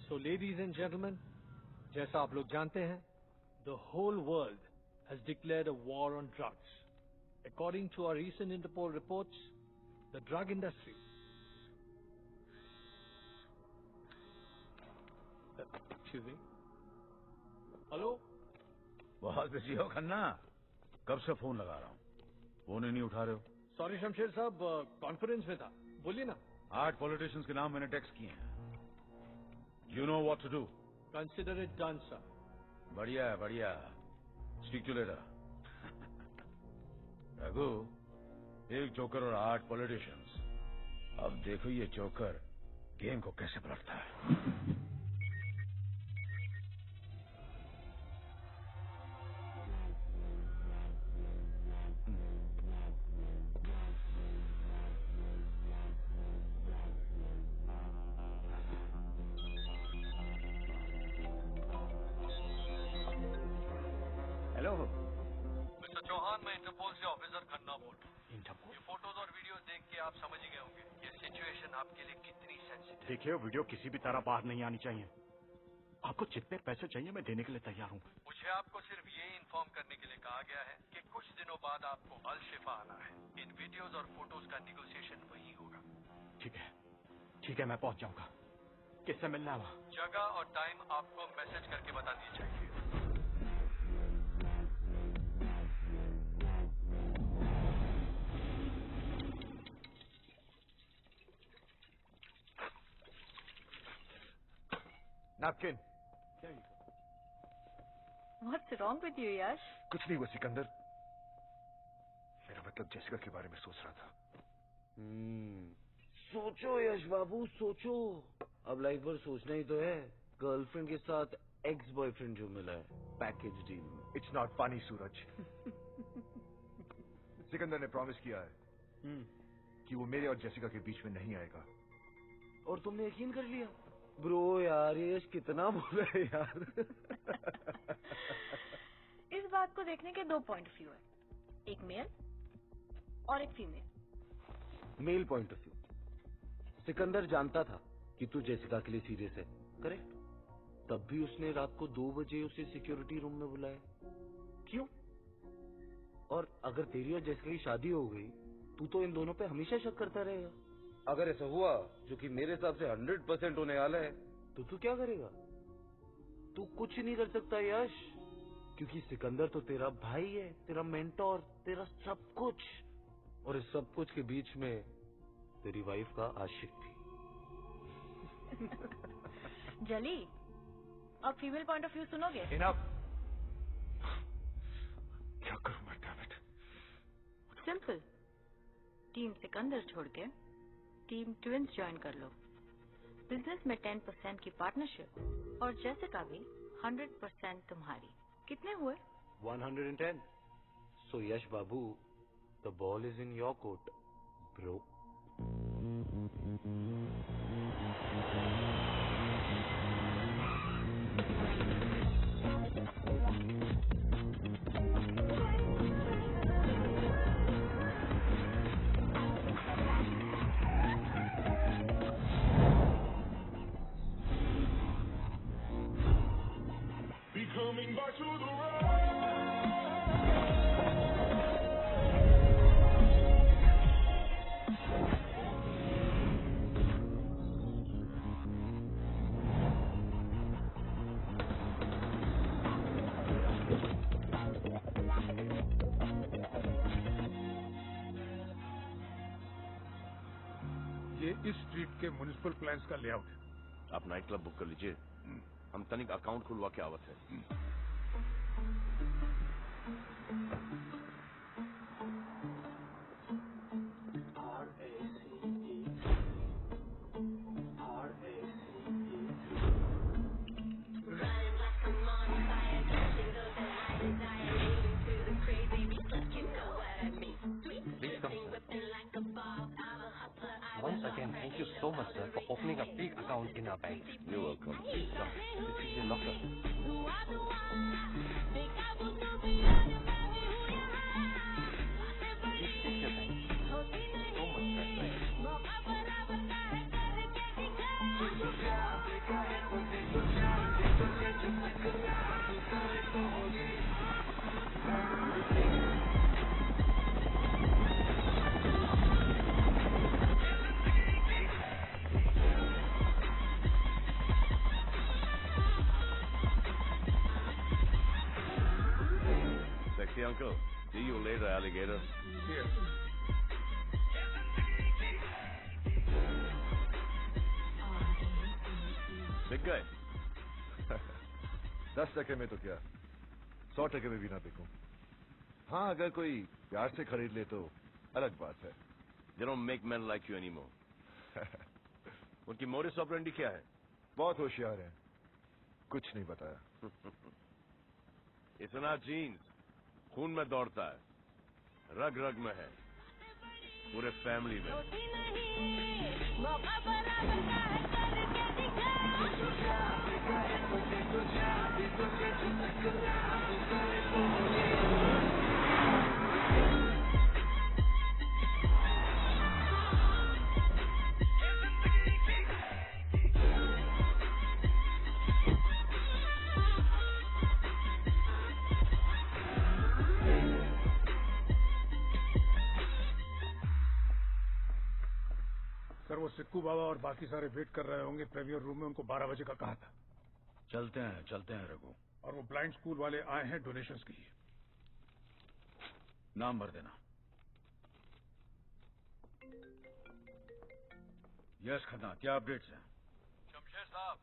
So, ladies and gentlemen, जैसा आप लोग जानते हैं, the whole world has declared a war on drugs. According to our recent Interpol reports, the drug industry. Excuse me. Hello? बहुत बिजी हो खन्ना? कब से फोन लगा रहा हूँ, फोन ही नहीं उठा रहे हो। Sorry शमशेर साहब, कॉन्फ्रेंस में था, बोलिए ना। 8 पॉलिटिशियंस के नाम मैंने टेक्स्ट किए हैं। You know what to do. Consider it done, sir. बढ़िया है, बढ़िया। Speak to later. रघु, एक जोकर और 8 पॉलिटिशियंस। अब देखो ये जोकर गेम को कैसे पलटता है। हेलो मिस्टर चौहान, मैं इंटरपोल से ऑफिसर खन्ना बोल रहा हूँ। ये फोटोज और वीडियोस देख के आप समझ ही गए होंगे ये सिचुएशन आपके लिए कितनी सेंसिटिव। देखिए, वीडियो किसी भी तरह बाहर नहीं आनी चाहिए। आपको जितने पैसे चाहिए मैं देने के लिए तैयार हूँ। मुझे आपको सिर्फ ये इन्फॉर्म करने के लिए कहा गया है कि कुछ दिनों बाद आपको अल शिफा आना है। इन वीडियोस और फोटोज का निगोशिएशन वही होगा। ठीक है, मैं पहुंच जाऊंगा। किससे मिलना है वहाँ? जगह और टाइम आपको मैसेज करके बता दी चाहिए। Napkin. What's wrong with you, Yash? कुछ नहीं हुआ सिकंदर। मेरा मतलब जेसिका के बारे में सोच रहा था। सोचो यश बाबू, सोचो। अब लाइफ भर सोचना ही तो है। गर्लफ्रेंड के साथ एक्स बॉयफ्रेंड जो मिला है पैकेज डील में। इट्स नॉट फनी सूरज। सिकंदर ने प्रॉमिस किया है कि वो मेरे और जेसिका के बीच में नहीं आएगा। और तुमने यकीन कर लिया? ब्रो यार, ये यश कितना बोल रहा है यार। इस बात को देखने के 2 पॉइंट ऑफ व्यू है, एक मेल और एक female. Male point of view, Sikandar जानता था कि तू जेसिका के लिए सीरियस है, करेक्ट? तब भी उसने रात को 2 बजे उसे सिक्योरिटी रूम में बुलाया। क्यों? और अगर तेरी और जेसिका की शादी हो गई, तू तो इन दोनों पे हमेशा शक करता रहेगा। अगर ऐसा हुआ, जो कि मेरे हिसाब से 100% होने वाला है, तो तू क्या करेगा? तू कुछ नहीं कर सकता यश, क्योंकि सिकंदर तो तेरा भाई है, तेरा मेंटोर, तेरा सब कुछ। और इस सब कुछ के बीच में तेरी वाइफ का आशिक भी। जली, अब फीमेल पॉइंट ऑफ व्यू सुनोगे? इनफ। क्या करूं मैं, damn it? Simple, team Sikandar छोड़ के टीम ट्विंस ज्वाइन कर लो। बिजनेस में 10% की पार्टनरशिप और जेसिका भी 100% तुम्हारी। कितने हुए? 110। सो यश बाबू, the ball is in your court, bro. Coming back to the road. ये इस स्ट्रीट के म्युनिसिपल प्लान्स का लेआउट है। आप नाइट क्लब बुक कर लीजिए, हम तनिक अकाउंट खुलवा के आवत है। Once again, thank you so much, sir, for opening a big account in our bank. You're welcome. Please, sir, this is your locker. Please take your time. So much, Sexy uncle, see you later, alligator. Here. बिक गए? 10 टके में तो क्या, 100 टके में भी ना बिकूं। हाँ, अगर कोई प्यार से खरीद ले तो अलग बात है। They don't make men like you anymore. उनकी मोडिस ऑपरेंडी क्या है? बहुत होशियार है, कुछ नहीं बताया। इतना जीन्स खून में दौड़ता है, रग रग में है, पूरे फैमिली में। अगर वो सिक्कू बाबा और बाकी सारे वेट कर रहे होंगे प्रीमियर रूम में, उनको 12 बजे का कहा था। चलते हैं रघु। और वो ब्लाइंड स्कूल वाले आए हैं डोनेशंस के लिए। नाम भर देना। यस खन्ना, क्या अपडेट्स हैं? शमशेर साहब,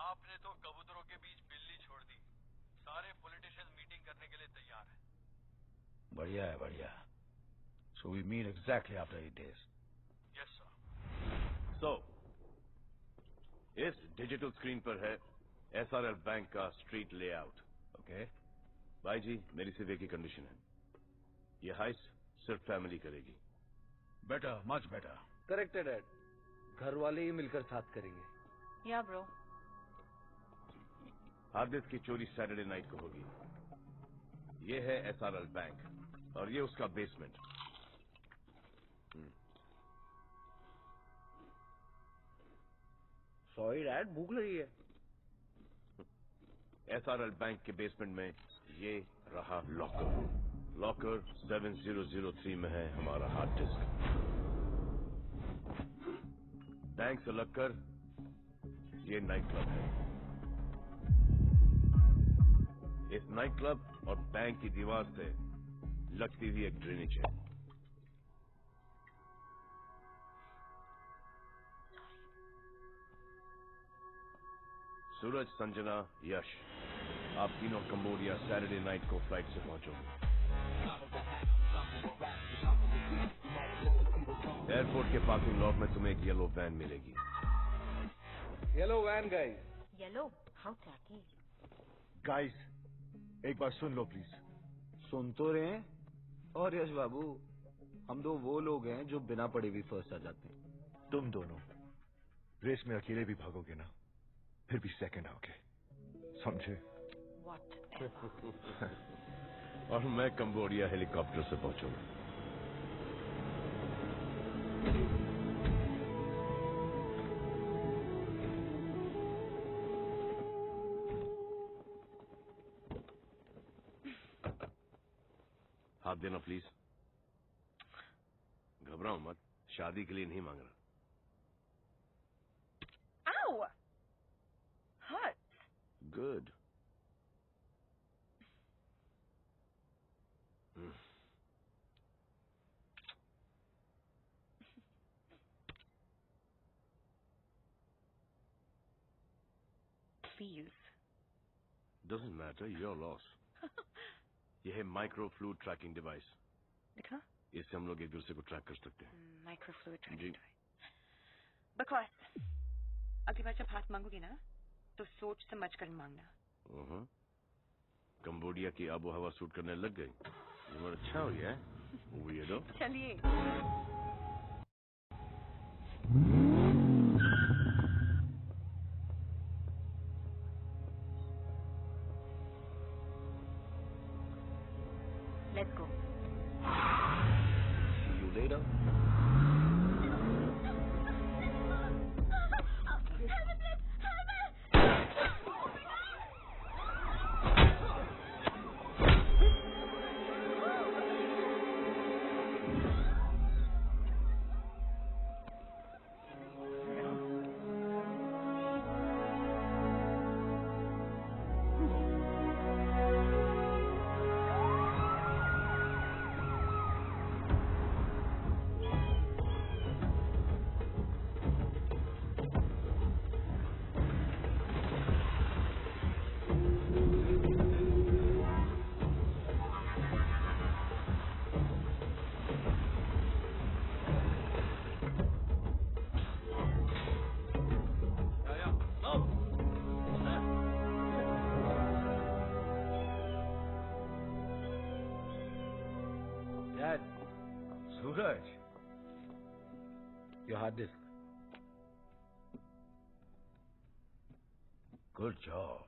आपने तो कबूतरों के बीच बिल्ली छोड़ दी। सारे पॉलिटिशियंस मीटिंग करने के लिए तैयार हैं। बढ़िया है, बढ़िया। So we meet exactly after 8 days. Yes sir. So, इस डिजिटल स्क्रीन पर है एसआरएल बैंक का स्ट्रीट लेआउट। ओके। भाई जी, मेरी सिर्फ एक ही कंडीशन है, ये हाइस सिर्फ फैमिली करेगी। Better, much better. करेक्ट है डैड, घर वाले ही मिलकर साथ करेंगे। या ब्रो। हार्ड डिस्क की चोरी सैटरडे नाइट को होगी। ये है एसआरएल बैंक और ये उसका बेसमेंट। सॉरी डैड, भूख लगी है। एसआरएल बैंक के बेसमेंट में ये रहा लॉकर। लॉकर 7003 में है हमारा हार्ड डिस्क। बैंक से लगकर ये नाइट क्लब है। इस नाइट क्लब और बैंक की दीवार से लगती हुई एक ड्रेनेज है। सूरज, संजना, यश, आप तीनों कंबोडिया सैटरडे नाइट को फ्लाइट से पहुंचोगे। एयरपोर्ट के पार्किंग लॉट में तुम्हें एक येलो वैन मिलेगी। Yellow van guys. Yellow? How tacky. Guys, एक बार सुन लो प्लीज। सुन तो रहे हैं। और यश बाबू, हम दो वो लोग हैं जो बिना पढ़े भी फर्स्ट आ जाते हैं। तुम दोनों रेस में अकेले भी भागोगे ना, फिर भी सेकंड आओगे, समझे? और मैं कंबोडिया हेलीकॉप्टर से पहुंचूंगा। हाथ देना प्लीज। घबराओ मत, शादी के लिए नहीं मांग रहा। Ow! Hurts. Good. Please. Doesn't matter, your loss. यह है माइक्रो फ्लूइड ट्रैकिंग डिवाइस। दिखा? इससे हम लोग एक दूसरे को ट्रैक कर सकते हैं। Microfluid tracking device. बकवास। अगली बार जब हाथ मांगोगी ना, तो सोच समझ कर मांगना। कंबोडिया की आबो हवा सूट करने लग गई। उम्र अच्छा हो गया है। Weirdo। चलिए। Let's go. See you later. Dad, Suraj, your hard disk. Good job.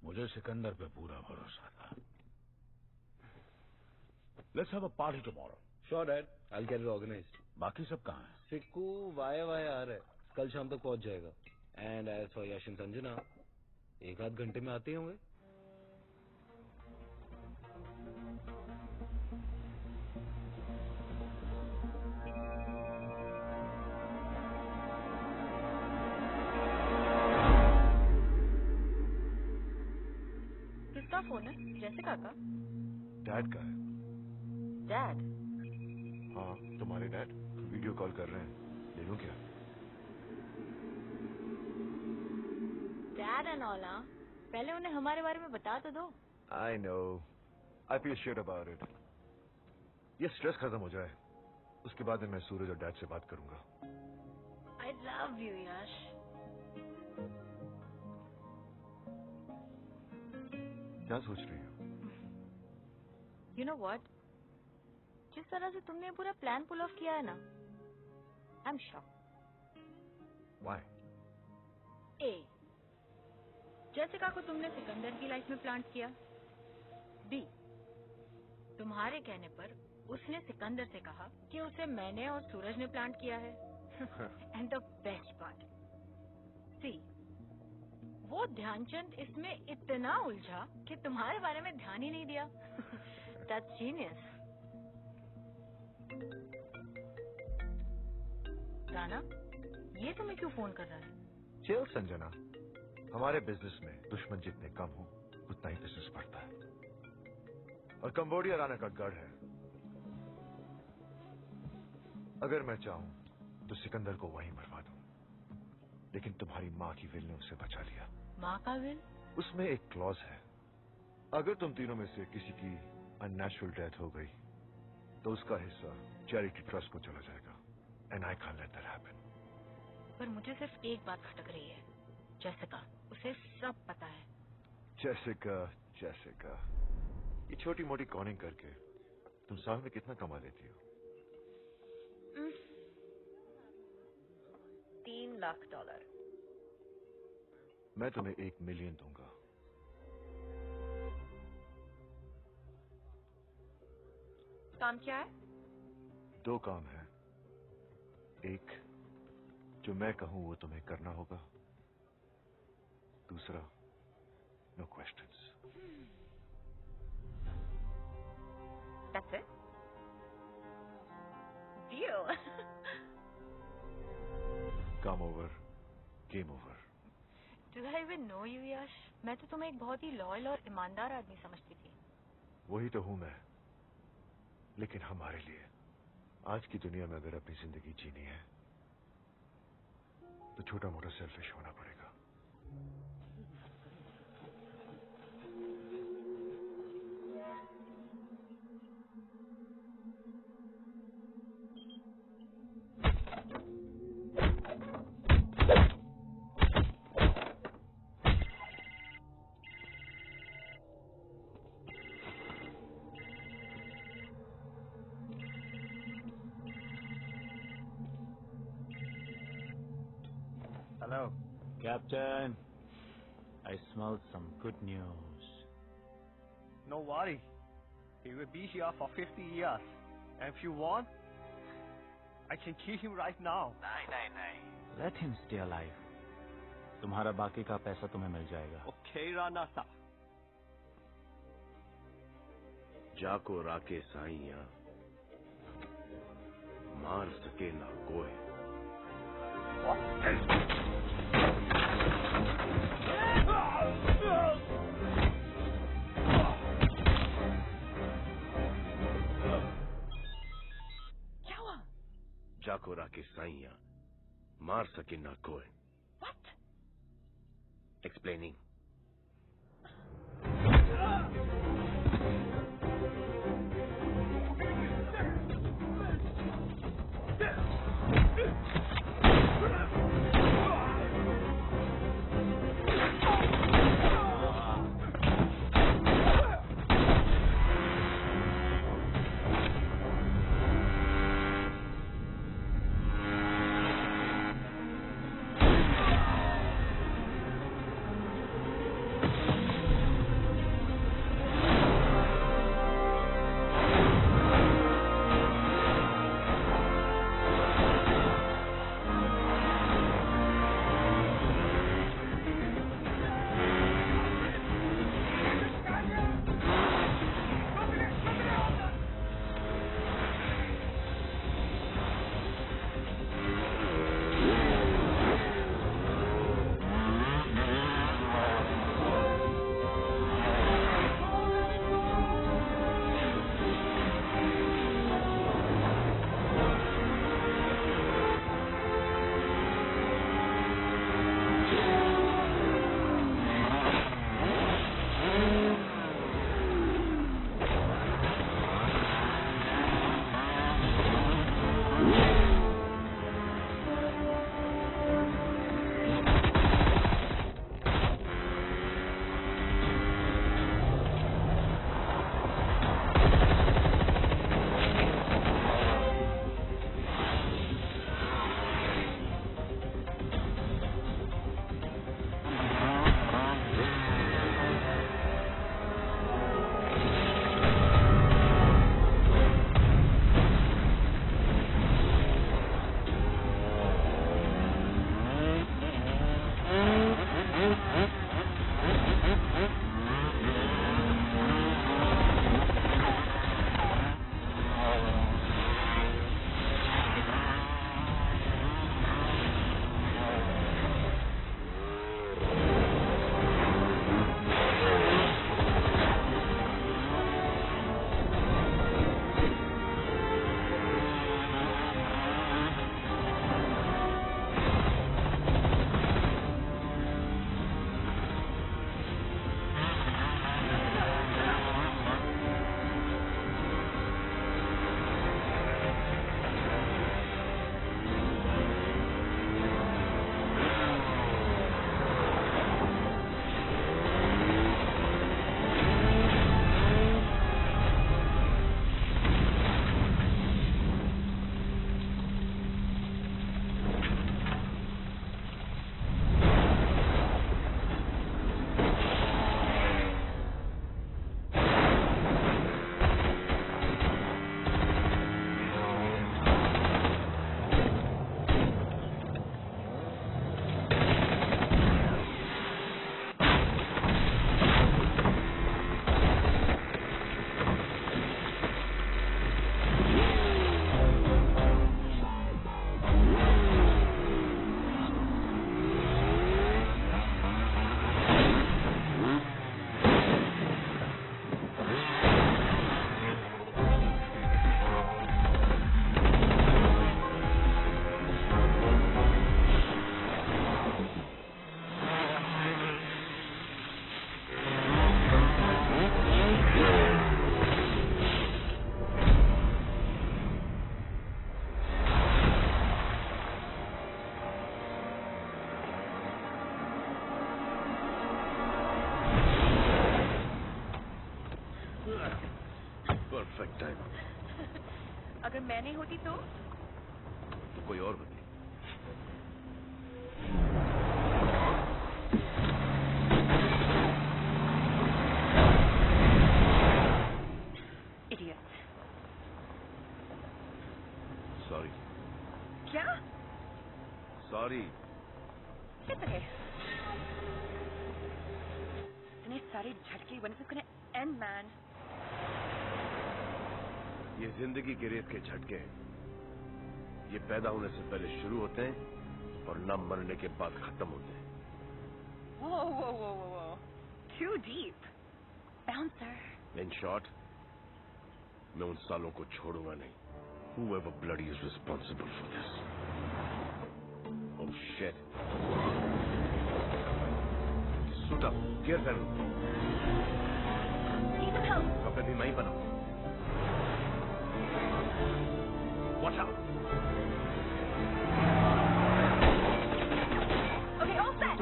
मुझे सिकंदर पे पूरा भरोसा था। Let's have a party tomorrow. Sure, Dad. I'll get it organized. बाकी सब कहाँ हैं? सिक्कू वाया आ रहा है, कल शाम तक पहुंच जाएगा। And as for Yash and Sanjana, एक आध घंटे में आते होंगे। फोन है? जैसिका का? डैड का है। डैड? हाँ, तुम्हारे डैड वीडियो कॉल कर रहे हैं। ले लूं क्या? डैड एंड ऑल, हाँ? पहले उन्हें हमारे बारे में बता तो दो। I know. I feel shit about it. ये स्ट्रेस खत्म हो जाए, उसके बाद मैं सूरज और डैड से बात करूंगा। I love you, यश। क्या सोच रही हो? You know what? जिस तरह से तुमने पूरा प्लान पुल ऑफ किया है ना, I'm shocked. Why? A. Jessica को तुमने सिकंदर की लाइफ में प्लांट किया। B. तुम्हारे कहने पर उसने सिकंदर से कहा कि उसे मैंने और सूरज ने प्लांट किया है। And the best part, C. वो ध्यानचंद इसमें इतना उलझा कि तुम्हारे बारे में ध्यान ही नहीं दिया। That's genius. राना, ये तुम्हें क्यों फोन कर रहा है? चिल संजना, हमारे बिजनेस में दुश्मन जितने कम हो उतना ही बिजनेस बढ़ता है। और कंबोडिया राना का गढ़ है। अगर मैं चाहूं तो सिकंदर को वहीं मरवा दूं, लेकिन तुम्हारी माँ की विल ने उसे बचा लिया। माँ का विल? उसमें एक क्लॉज है, अगर तुम तीनों में से किसी की अननेचुरल डेथ हो गई तो उसका हिस्सा चैरिटी ट्रस्ट को चला जाएगा। And I can't let that happen. पर मुझे सिर्फ एक बात खटक रही है, जैसिका, उसे सब पता है। जैसिका, ये छोटी मोटी कॉनिंग करके तुम साल में कितना कमा लेती हो? $3 लाख। मैं तुम्हें 1 मिलियन दूंगा। काम क्या है? 2 काम है। एक, जो मैं कहूं वो तुम्हें करना होगा। दूसरा, no questions. That's it? Deal. Come over, game over. Do I even know you, यश? मैं तो तुम्हें एक बहुत ही लॉयल और ईमानदार आदमी समझती थी। वही तो हूं मैं, लेकिन हमारे लिए आज की दुनिया में अगर अपनी जिंदगी जीनी है तो छोटा मोटा सेल्फिश होना पड़ेगा। Hello, Captain. I smell some good news. No worry. He will be here for 50 years. And if you want, I can kill him right now. नहीं. Let him stay alive. तुम्हारा बाकी का पैसा तुम्हें मिल जाएगा। Okay, Rana-sa. जाको राके साइया मार सके ना कोई। क्या हुआ? जाको राके साइया मार सके ना कोई। What? Explaining. Perfect time. अगर मैं नहीं होती तो कोई और बनी। इडियट। सॉरी। क्या? सॉरी। चुप रहे। इतने सारे झटके when is it gonna end, man? ये जिंदगी के रेत के झटके हैं। ये पैदा होने से पहले शुरू होते हैं और न मरने के बाद खत्म होते हैं। Whoa, whoa, whoa, whoa, whoa. Too deep. Bouncer. In short, मैं उन सालों को छोड़ूंगा नहीं। Whoever bloody is responsible for this. Oh shit. Suit up. Gear पहनो। Need some help. कपड़े भी मैं ही बनाऊं। Watch out. Okay, all set.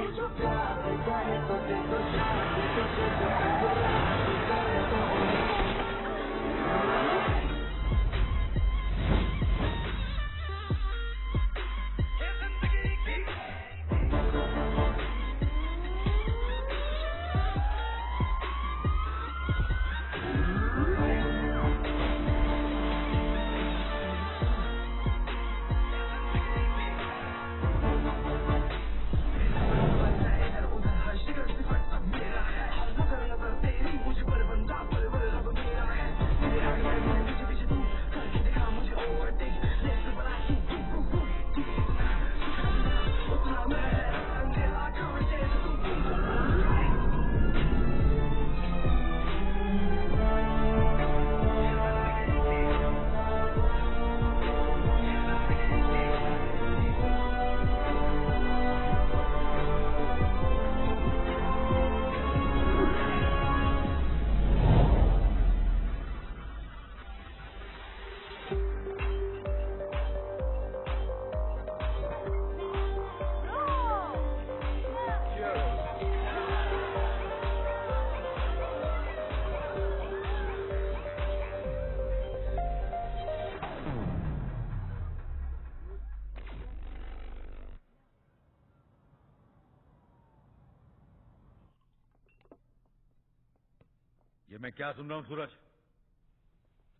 ये मैं क्या सुन रहा हूँ सूरज?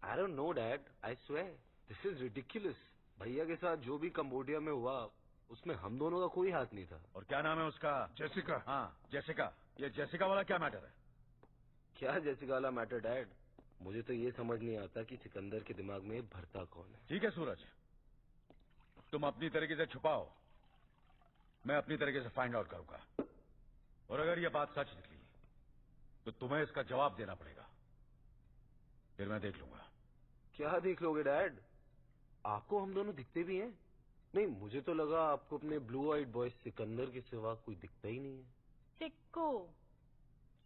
I don't know, Dad. I swear. This is ridiculous. भैया के साथ जो भी कंबोडिया में हुआ, उसमें हम दोनों का कोई हाथ नहीं था। और क्या नाम है उसका? जेसिका। हाँ, जेसिका। ये जेसिका वाला क्या मैटर है? क्या जेसिका वाला मैटर, डैड? मुझे तो ये समझ नहीं आता कि सिकंदर के दिमाग में भरता कौन है। ठीक है सूरज, तुम अपनी तरीके से छुपाओ, मैं अपनी तरीके से फाइंड आउट करूंगा। और अगर ये बात सच निकली तो तुम्हें इसका जवाब देना पड़ेगा, फिर मैं देख लूंगा। क्या देख लोगे, डैड? आपको हम दोनों दिखते भी हैं? नहीं, मुझे तो लगा आपको अपने ब्लू आइड बॉय सिकंदर के सिवा कोई दिखता ही नहीं है। सिक्कू।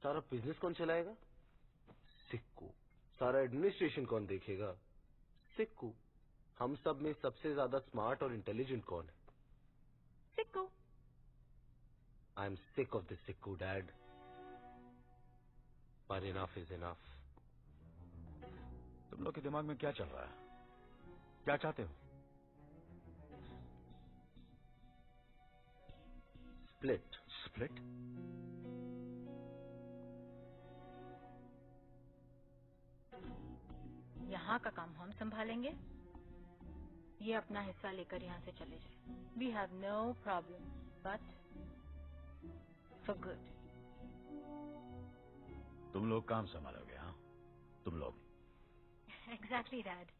सारा बिजनेस कौन चलाएगा? सिक्कू। सारा एडमिनिस्ट्रेशन कौन देखेगा? सिक्कू। हम सब में सबसे ज्यादा स्मार्ट और इंटेलिजेंट कौन है? सिक्कू। I am sick of this Sikku, dad. But enough is enough. तुम लोग के दिमाग में क्या चल रहा है? क्या चाहते हो? स्प्लिट। स्प्लिट? यहाँ का काम हम संभालेंगे, ये अपना हिस्सा लेकर यहाँ से चले जाए। We have no problem, but for good. तुम लोग काम संभालोगे? हाँ, तुम लोग। Exactly, Dad.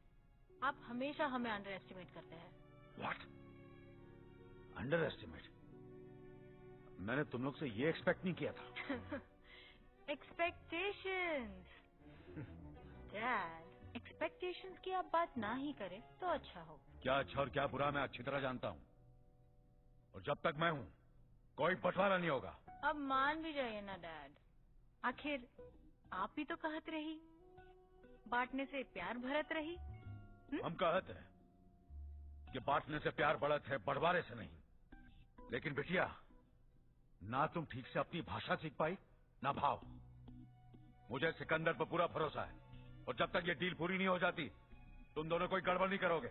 आप हमेशा हमें अंडर एस्टिमेट करते हैं। What? Under estimate? मैंने तुम लोग से ये एक्सपेक्ट नहीं किया था। Expectations. Dad, expectations की आप बात ना ही करें तो अच्छा हो। क्या अच्छा और क्या बुरा मैं अच्छी तरह जानता हूँ, और जब तक मैं हूँ कोई बंटवारा नहीं होगा। अब मान भी जाइए ना डैड, आखिर आप ही तो कहत रही, बांटने से प्यार भरत रही। हम कहते हैं कि बांटने से प्यार बढ़त है, बंटवारे से नहीं। लेकिन बिटिया, ना तुम ठीक से अपनी भाषा सीख पाई, ना भाव। मुझे सिकंदर पर पूरा भरोसा है, और जब तक ये डील पूरी नहीं हो जाती तुम दोनों कोई गड़बड़ नहीं करोगे।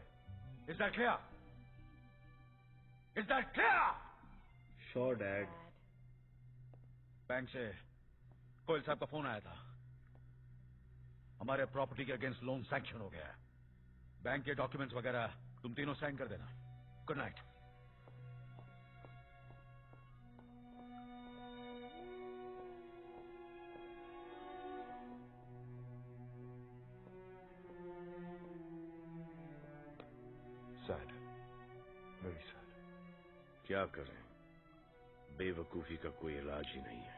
Is that clear? Is that clear? Sure dad. Bank से कोयल साहब का फोन आया था, हमारे प्रॉपर्टी के अगेंस्ट लोन सैंक्शन हो गया है। बैंक के डॉक्यूमेंट्स वगैरह तुम तीनों साइन कर देना। Good night. Sad, very sad. क्या करें, बेवकूफी का कोई इलाज ही नहीं है।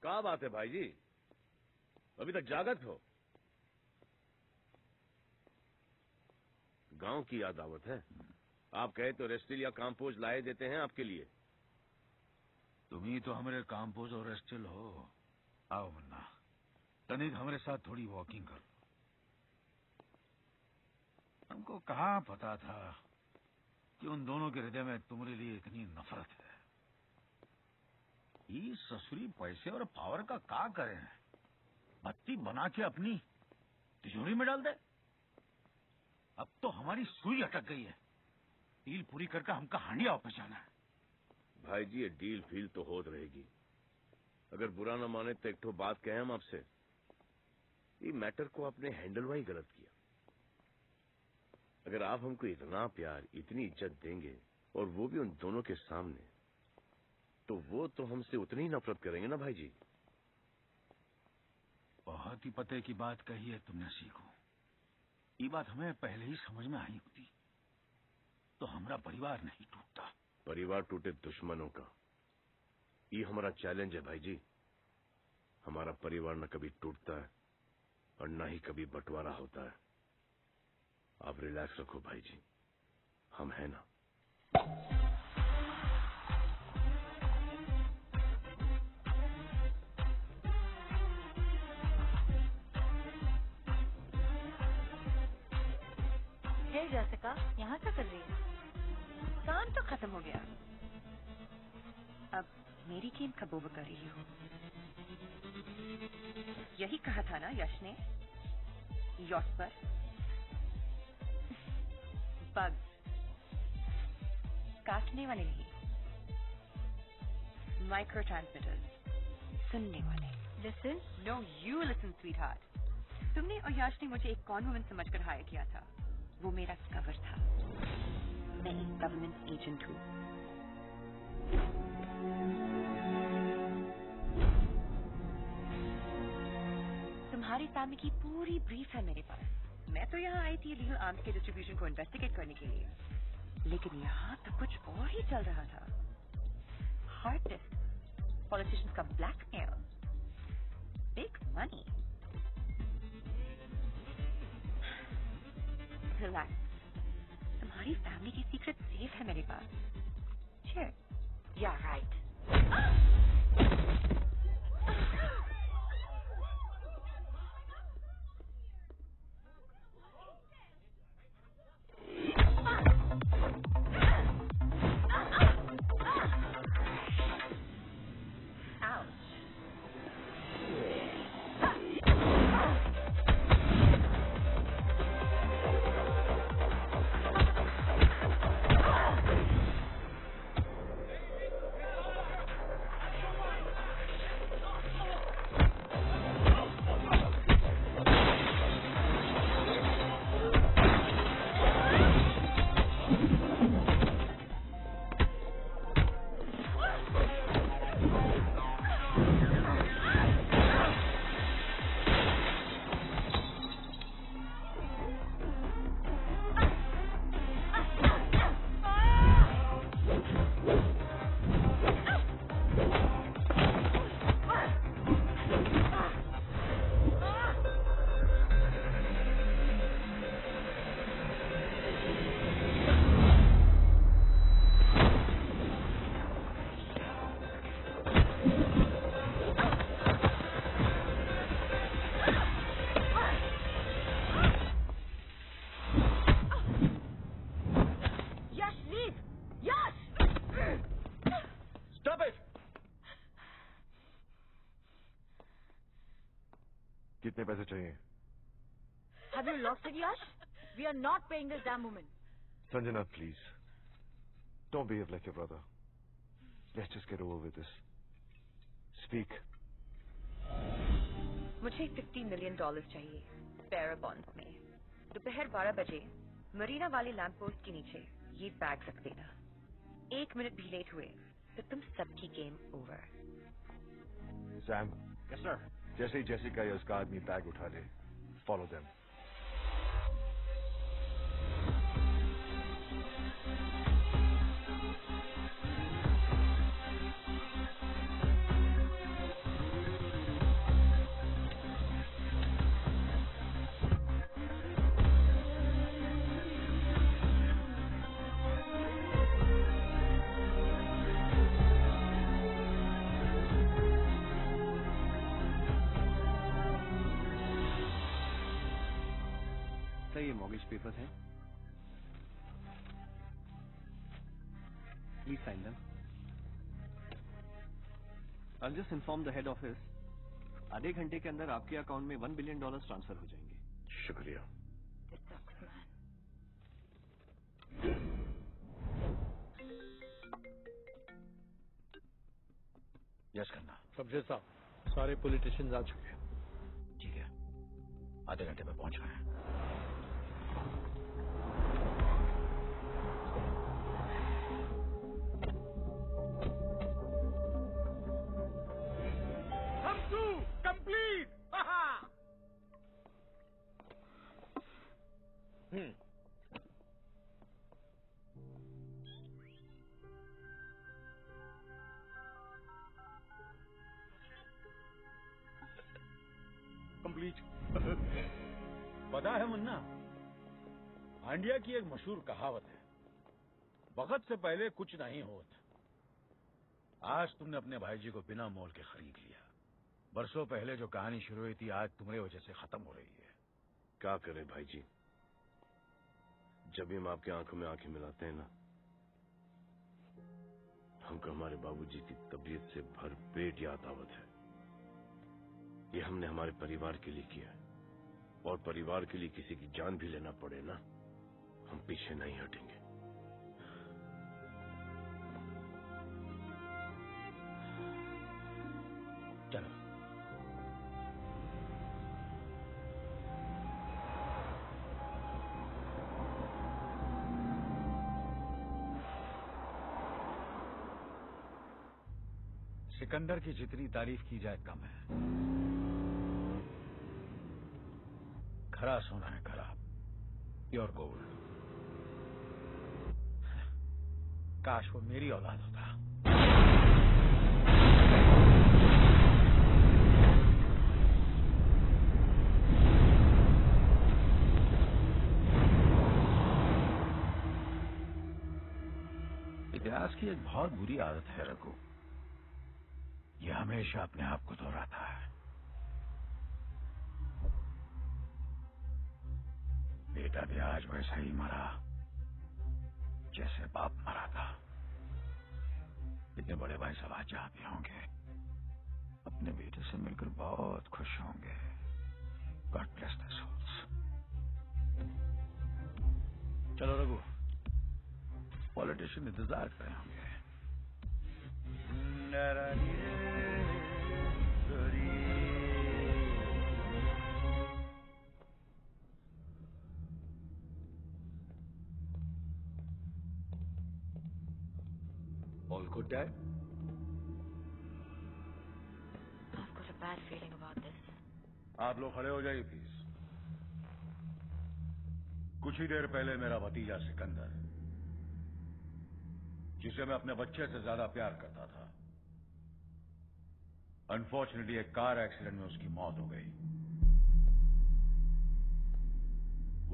क्या बात है भाई जी, अभी तक जागत हो? गांव की याद आवत है। आप कहे तो रेस्टिल या काम्पोज लाए देते हैं आपके लिए। तुम ही तो हमारे काम्पोज और रेस्टिल हो। आओ मुन्ना, तनिक हमारे साथ थोड़ी वॉकिंग कर। हमको कहाँ पता था कि उन दोनों के हृदय में तुम्हारे लिए इतनी नफरत है। ये ससुरी पैसे और पावर का क्या करें? बत्ती बना के अपनी तिजोरी में डाल दे। अब तो हमारी सुई अटक गई है, डील पूरी करके हमका हांडिया वापस जाना है। भाई जी, ये डील फील तो होत रहेगी। अगर बुरा ना माने तो एक ठो बात कहें हम आपसे। ये मैटर को आपने हैंडल वही गलत किया। अगर आप हमको इतना प्यार, इतनी इज्जत देंगे, और वो भी उन दोनों के सामने, तो वो तो हमसे उतनी ही नफरत करेंगे ना भाई जी। बहुत ही पते की बात कही है तुमने सीखो। ये बात हमें पहले ही समझ में आई होती तो हमारा परिवार नहीं टूटता। परिवार टूटे दुश्मनों का, ये हमारा चैलेंज है भाई जी। हमारा परिवार न कभी टूटता है और न ही कभी बंटवारा होता है। आप रिलैक्स रखो भाई जी, हम हैं ना। जैसिका, यहाँ क्या कर रही है? काम तो खत्म हो गया, अब मेरी गेम कब ओवर कर रही हो? यही कहा था ना यश ने, यॉट पर बग्स काटने वाले नहीं, माइक्रो ट्रांसमिटर्स सुनने वाले। Listen? No, you listen sweetheart. तुमने और यश ने मुझे एक कॉन वुमन समझकर हायर किया था। वो मेरा कवर था। मैं एक गवर्नमेंट एजेंट हूँ। तुम्हारी फैमिली की पूरी ब्रीफ है मेरे पास। मैं तो यहाँ आई थी लीगल आर्म्स के डिस्ट्रीब्यूशन को इन्वेस्टिगेट करने के लिए, लेकिन यहाँ तो कुछ और ही चल रहा था। हार्ड डिस्क, पॉलिटिशियंस का ब्लैकमेल, बिग मनी। रिलैक्स, तुम्हारी फैमिली की सीक्रेट सेफ है मेरे पास। Cheers. Yeah, right. पैसे चाहिए? Have you lost it, Yash? We are not paying this damn woman. Sanjana, please. Don't behave like your brother. Let's just get over with this. Speak. मुझे $50 million चाहिए bear bonds में। दोपहर 12 बजे मरीना वाले lamp post के नीचे ये bag रख देना। 1 मिनट भी लेट हुए तो तुम सबकी game over. Sam. Yes, sir. जैसे ही जेसिका या उसका आदमी बैग उठा ले, follow them. ये मॉर्गेज पेपर्स हैं। Please sign them. I'll just inform the head office. आधे घंटे के अंदर आपके अकाउंट में $1 बिलियन ट्रांसफर हो जाएंगे। शुक्रिया। यस खन्ना। सब्जे साहब, सारे पॉलिटिशियंस आ चुके हैं। ठीक है, आधे घंटे में पहुंच रहे हैं। कंप्लीट। कंप्लीट। पता है मुन्ना, इंडिया की एक मशहूर कहावत है, वक्त से पहले कुछ नहीं होता। आज तुमने अपने भाई जी को बिना मोल के खरीद लिया। बरसों पहले जो कहानी शुरू हुई थी, आज तुम्हारी वजह से खत्म हो रही है। क्या करें भाई जी, जब भी हम आपकी आंखों में आंखें मिलाते हैं ना, हमको हमारे बाबूजी की तबीयत से भरपेट याद आवत है। ये हमने हमारे परिवार के लिए किया, और परिवार के लिए किसी की जान भी लेना पड़े ना, हम पीछे नहीं हटेंगे। चलो। सिकंदर की जितनी तारीफ की जाए कम है। खरा सोना है, खरा प्योर गोल्ड। काश वो मेरी औलाद होता। इतिहास की एक बहुत बुरी आदत है रघु, ये हमेशा अपने आप को दोहराता है। बेटा भी आज वैसा ही मरा जैसे बाप मरा था। इतने बड़े भाई सब आज जहां भी होंगे, अपने बेटे से मिलकर बहुत खुश होंगे। God bless their souls. चलो रघु, पॉलिटिशियन इंतजार कर रहे होंगे। All good, Dad? I've got a bad feeling about this. आप लोग खड़े हो जाइए प्लीज। कुछ ही देर पहले मेरा भतीजा सिकंदर, जिसे मैं अपने बच्चे से ज्यादा प्यार करता था, अनफॉर्चुनेटली एक कार एक्सीडेंट में उसकी मौत हो गई।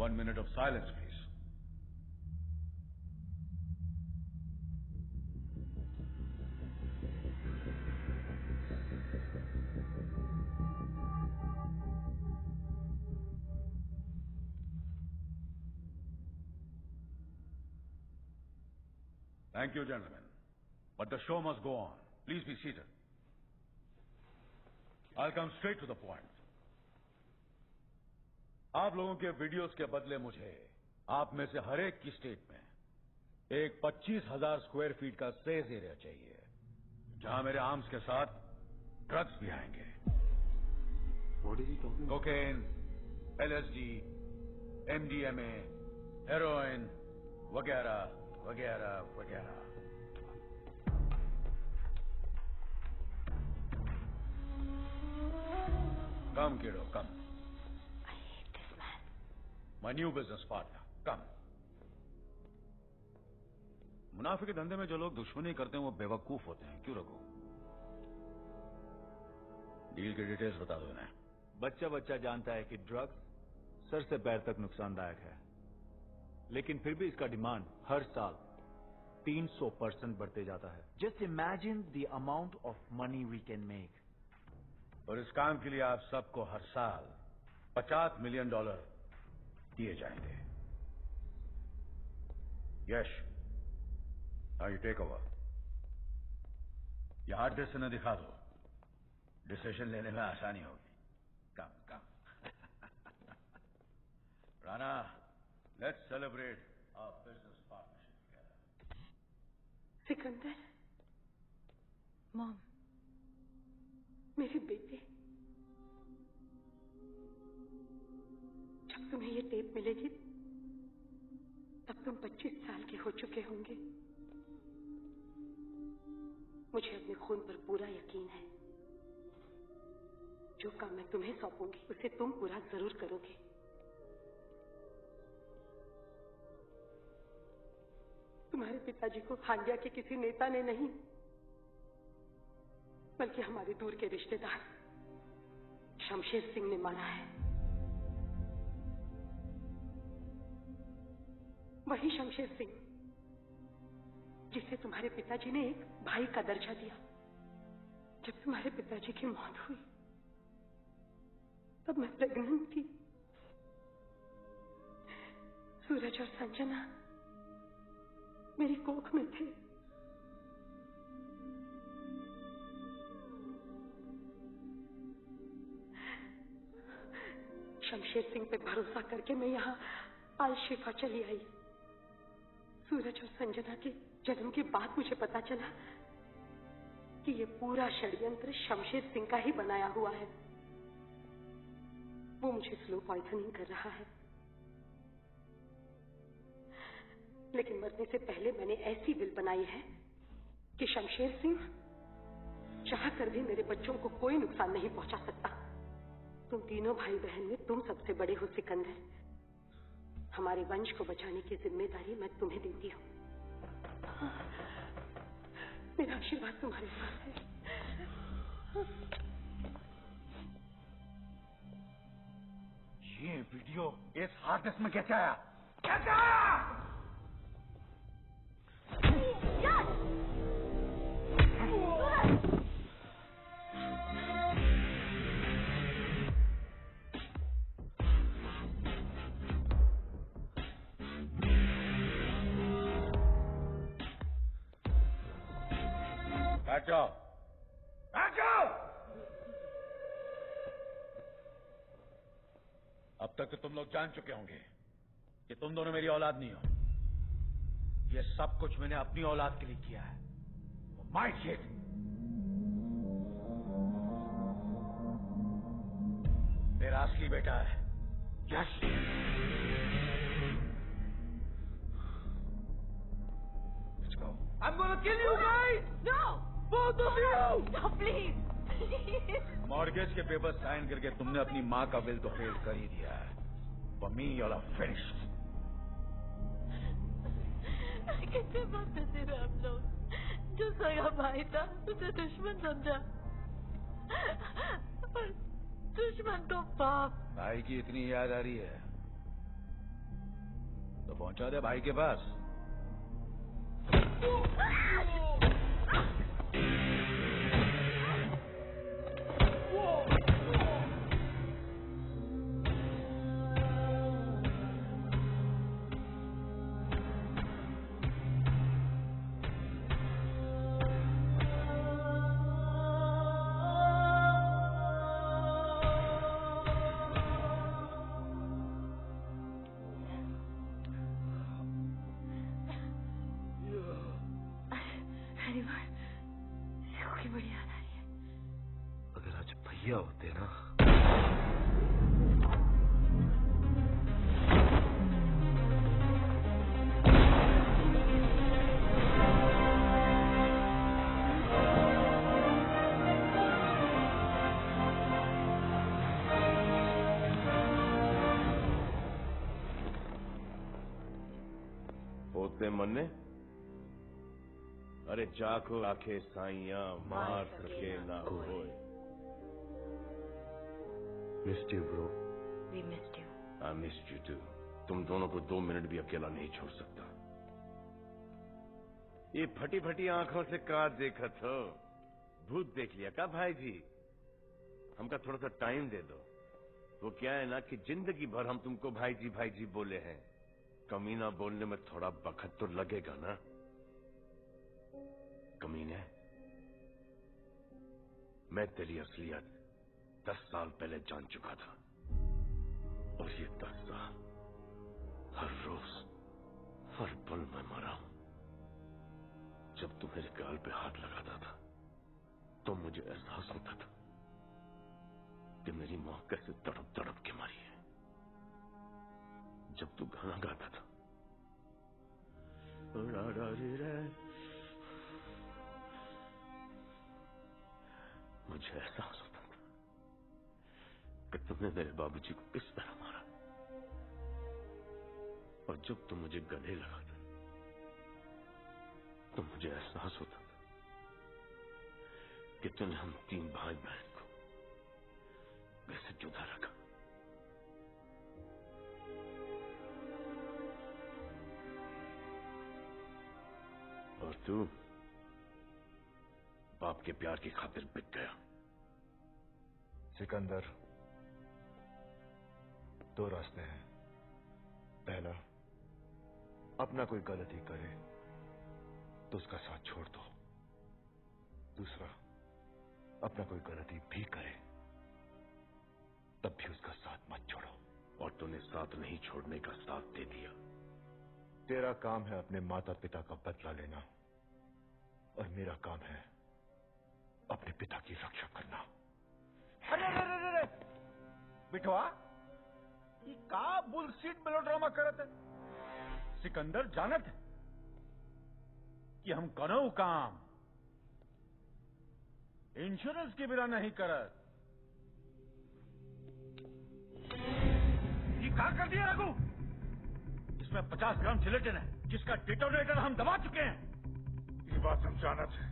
1 minute of silence, please. Thank you, gentlemen. But the show must go on. Please be seated. I'll come straight to the point. आप लोगों के वीडियोस के बदले मुझे आप में से हर एक की स्टेट में एक 25,000 स्क्वायर फीट का सेज एरिया चाहिए, जहां मेरे आर्म्स के साथ ड्रग्स भी आएंगे। कोकेन, LSD, MDMA, हेरोइन वगैरह वगैरह वगैरह। कम किडो कम। I hate this man. My new business partner, कम। मुनाफे के धंधे में जो लोग दुश्मनी करते हैं वो बेवकूफ होते हैं। क्यों रघु? डील की डिटेल्स बता दो इन्हें। बच्चा बच्चा जानता है कि ड्रग्स सर से पैर तक नुकसानदायक है, लेकिन फिर भी इसका डिमांड हर साल 300% बढ़ते जाता है। Just imagine the amount of money we can make. और इस काम के लिए आप सबको हर साल $50 मिलियन दिए जाएंगे। Yash, now you take over. ये हार्ड डिस्क से न दिखा दो, डिसीजन लेने में आसानी होगी। कम कम। Rana, let's celebrate our business partnership together. Sikandar, mom, मेरे बेटे, जब तुम्हें ये टेप मिलेगी तब तुम 25 साल के हो चुके होंगे। मुझे अपने खून पर पूरा यकीन है। जो काम मैं तुम्हें सौंपूंगी उसे तुम पूरा जरूर करोगे। तुम्हारे पिताजी को हांडिया के किसी नेता ने नहीं, बल्कि हमारे दूर के रिश्तेदार शमशेर सिंह ने मारा है। वही शमशेर सिंह जिसे तुम्हारे पिताजी ने एक भाई का दर्जा दिया। जब तुम्हारे पिताजी की मौत हुई तब मैं प्रेग्नेंट थी। सूरज और संजना मेरी कोख में थे। शमशेर सिंह पे भरोसा करके मैं यहाँ आल शिफा चली आई। सूरज और संजना के जन्म के बाद मुझे पता चला कि ये पूरा षड्यंत्र शमशेर सिंह का ही बनाया हुआ है। वो मुझे स्लो पॉइजनिंग कर रहा है, लेकिन मरने से पहले मैंने ऐसी विल बनाई है कि शमशेर सिंह चाह कर भी मेरे बच्चों को कोई नुकसान नहीं पहुंचा सकता। तुम तीनों भाई बहन में तुम सबसे बड़े हो सिकंदर। हमारे वंश को बचाने की जिम्मेदारी मैं तुम्हें देती हूँ। मेरा आशीर्वाद तुम्हारे साथ है। ये वीडियो इस हार्ड डिस्क में कैसे आया? कैसे आया? बैठ जाओ, बैठ जाओ। अब तक तो तुम लोग जान चुके होंगे कि तुम दोनों मेरी औलाद नहीं हो। ये सब कुछ मैंने अपनी औलाद के लिए किया है। My kid. मेरा असली बेटा है यश। Let's go. I'm gonna kill you guys! No! Both of you! No, please! Mortgage के पेपर साइन करके तुमने अपनी माँ का विल तो फेल कर ही दिया है। For me, you're finished. कितने बदतमीज थे आप लोग। जो सगा भाई था उसे दुश्मन समझा और दुश्मन को बाप। भाई की इतनी याद आ रही है तो पहुंचा दे भाई के पास। भैया होते ना। होते मन्ने, अरे जाको आखे साइया मार सके ना कोई। Missed you, bro. We missed you. I missed you too. तुम दोनों को 2 मिनट भी अकेला नहीं छोड़ सकता। ये फटी फटी आंखों से का देखत हो? भूत देख लिया का भाई जी? हमका थोड़ा सा टाइम दे दो। वो क्या है ना कि जिंदगी भर हम तुमको भाई जी बोले हैं। कमीना बोलने में थोड़ा वक्त तो लगेगा ना। कमीने, मैं तेरी असलियत 10 साल पहले जान चुका था, और ये 10 साल हर रोज हर पल मैं मरा हूं। जब तू मेरे गाल पे हाथ लगाता था तो मुझे एहसास होता था कि मेरी मां कैसे तड़प तड़प के मरी है। जब तू गाना गाता था मुझे एहसास होता था कि तुमने मेरे बाबूजी को किस तरह मारा। और जब तुम मुझे गले लगाता तो मुझे एहसास होता था कि तूने हम 3 भाई बहन को कैसे जुदा रखा। और तू बाप के प्यार की खातिर बिक गया। सिकंदर, 2 रास्ते हैं। पहला, अपना कोई गलती करे तो उसका साथ छोड़ दो। दूसरा, अपना कोई गलती भी करे तब भी उसका साथ मत छोड़ो। और तूने साथ नहीं छोड़ने का साथ दे दिया। तेरा काम है अपने माता पिता का बदला लेना, और मेरा काम है अपने पिता की रक्षा करना। अरे बिठवा, ये का बुलशीट मेलोड्रामा करत है? सिकंदर जानत है कि हम करो काम इंश्योरेंस के बिना नहीं करत। ये का कर दिया रघु? इसमें 50 ग्राम जिलेटिन है जिसका डिटोनेटर हम दबा चुके हैं। ये बात हम जानत है।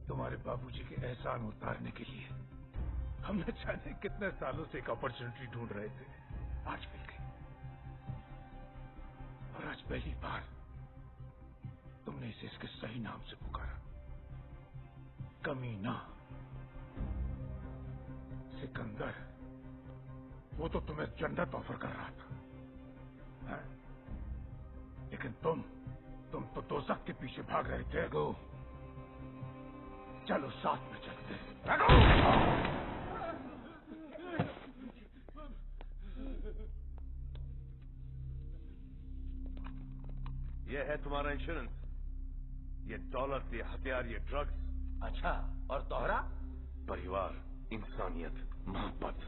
तुम्हारे बाबूजी के एहसान उतारने के लिए हम न जाने कितने सालों से एक अपॉर्चुनिटी ढूंढ रहे थे। आज मिल गई, और आज पहली बार तुमने इसे इसके सही नाम से पुकारा, कमीना। सिकंदर, वो तो तुम्हें जन्नत ऑफर कर रहा था, है? लेकिन तुम तो दोज़ख के पीछे भाग रहे थे। गो, चलो साथ में चलते हैं। ये है तुम्हारा इंश्योरेंस। ये दौलत, ये हथियार, ये ड्रग्स। अच्छा, और तोहरा? परिवार, इंसानियत, मोहब्बत।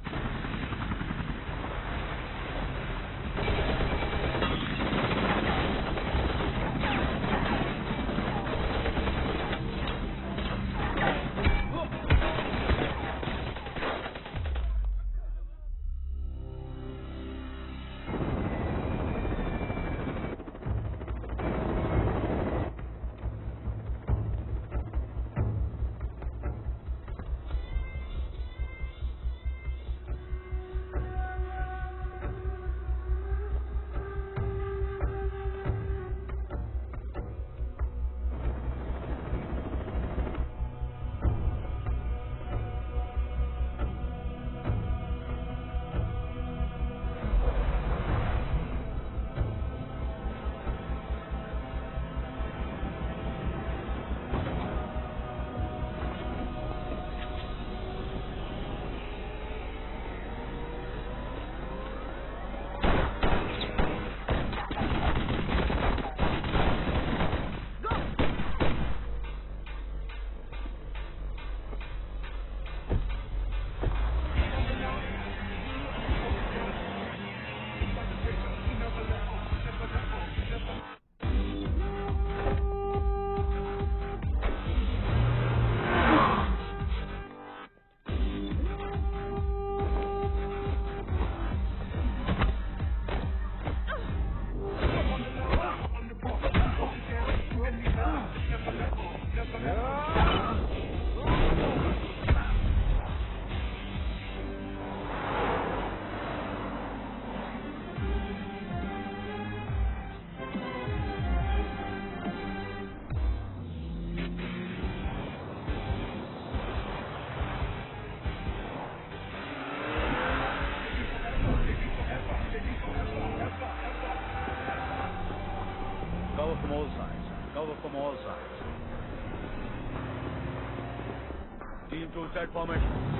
from all sides. Cover from all sides. Team 2 set formation.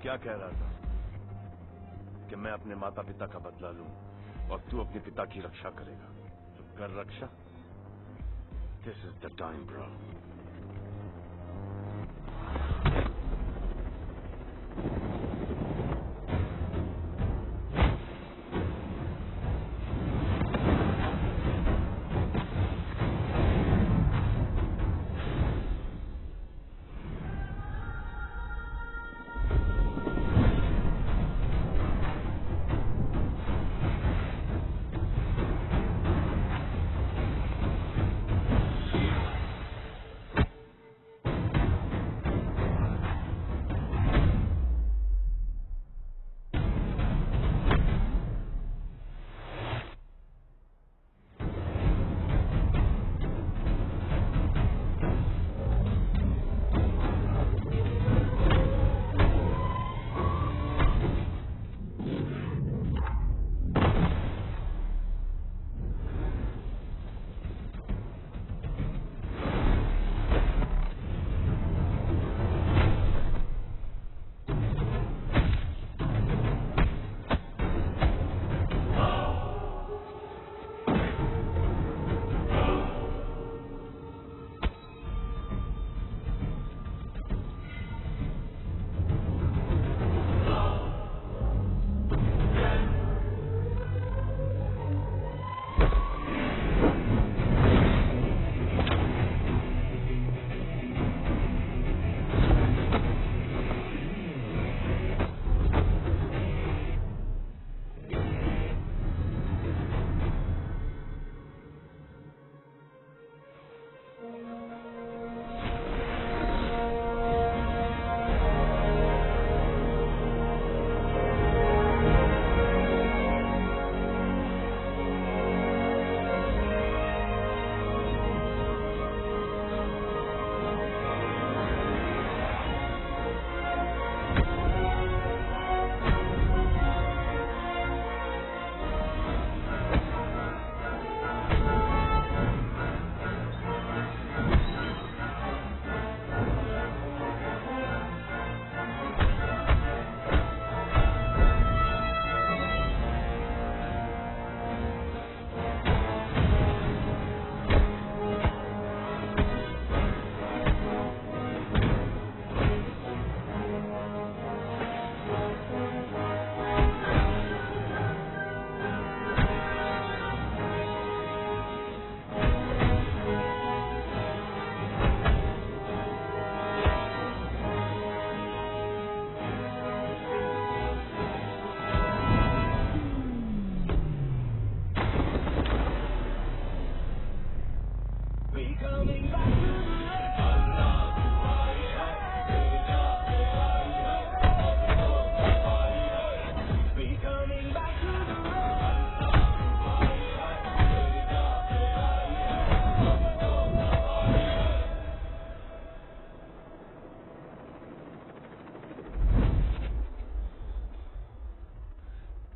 क्या कह रहा था कि मैं अपने माता पिता का बदला लूं और तू अपने पिता की रक्षा करेगा? तो कर रक्षा। This is the time bro.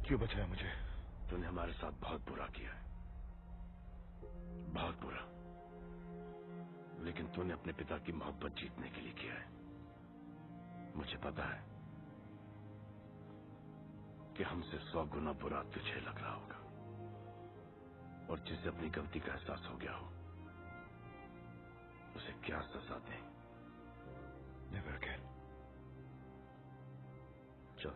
क्यों बचाया मुझे? तूने हमारे साथ बहुत बुरा किया है, बहुत बुरा। लेकिन तूने अपने पिता की मोहब्बत जीतने के लिए किया है। मुझे पता है कि हमसे 100 गुना बुरा तुझे लग रहा होगा, और जिसे अपनी गलती का एहसास हो गया हो उसे क्या सजा दें। Never again. चल।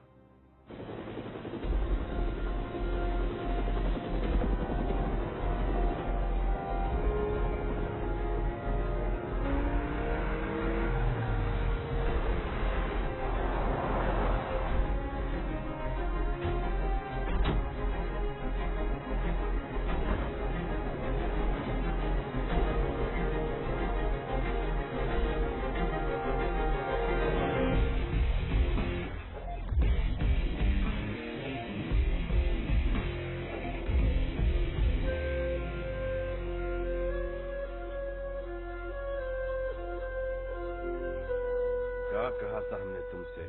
कहा था हमने तुमसे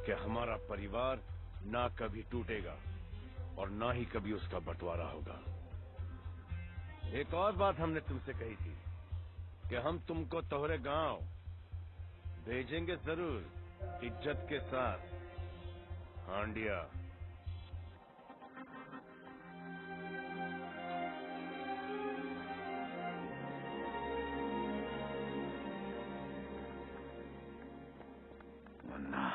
कि हमारा परिवार ना कभी टूटेगा और ना ही कभी उसका बंटवारा होगा। एक और बात हमने तुमसे कही थी कि हम तुमको तोहरे गांव भेजेंगे जरूर, इज्जत के साथ। हांडिया। मुन्ना,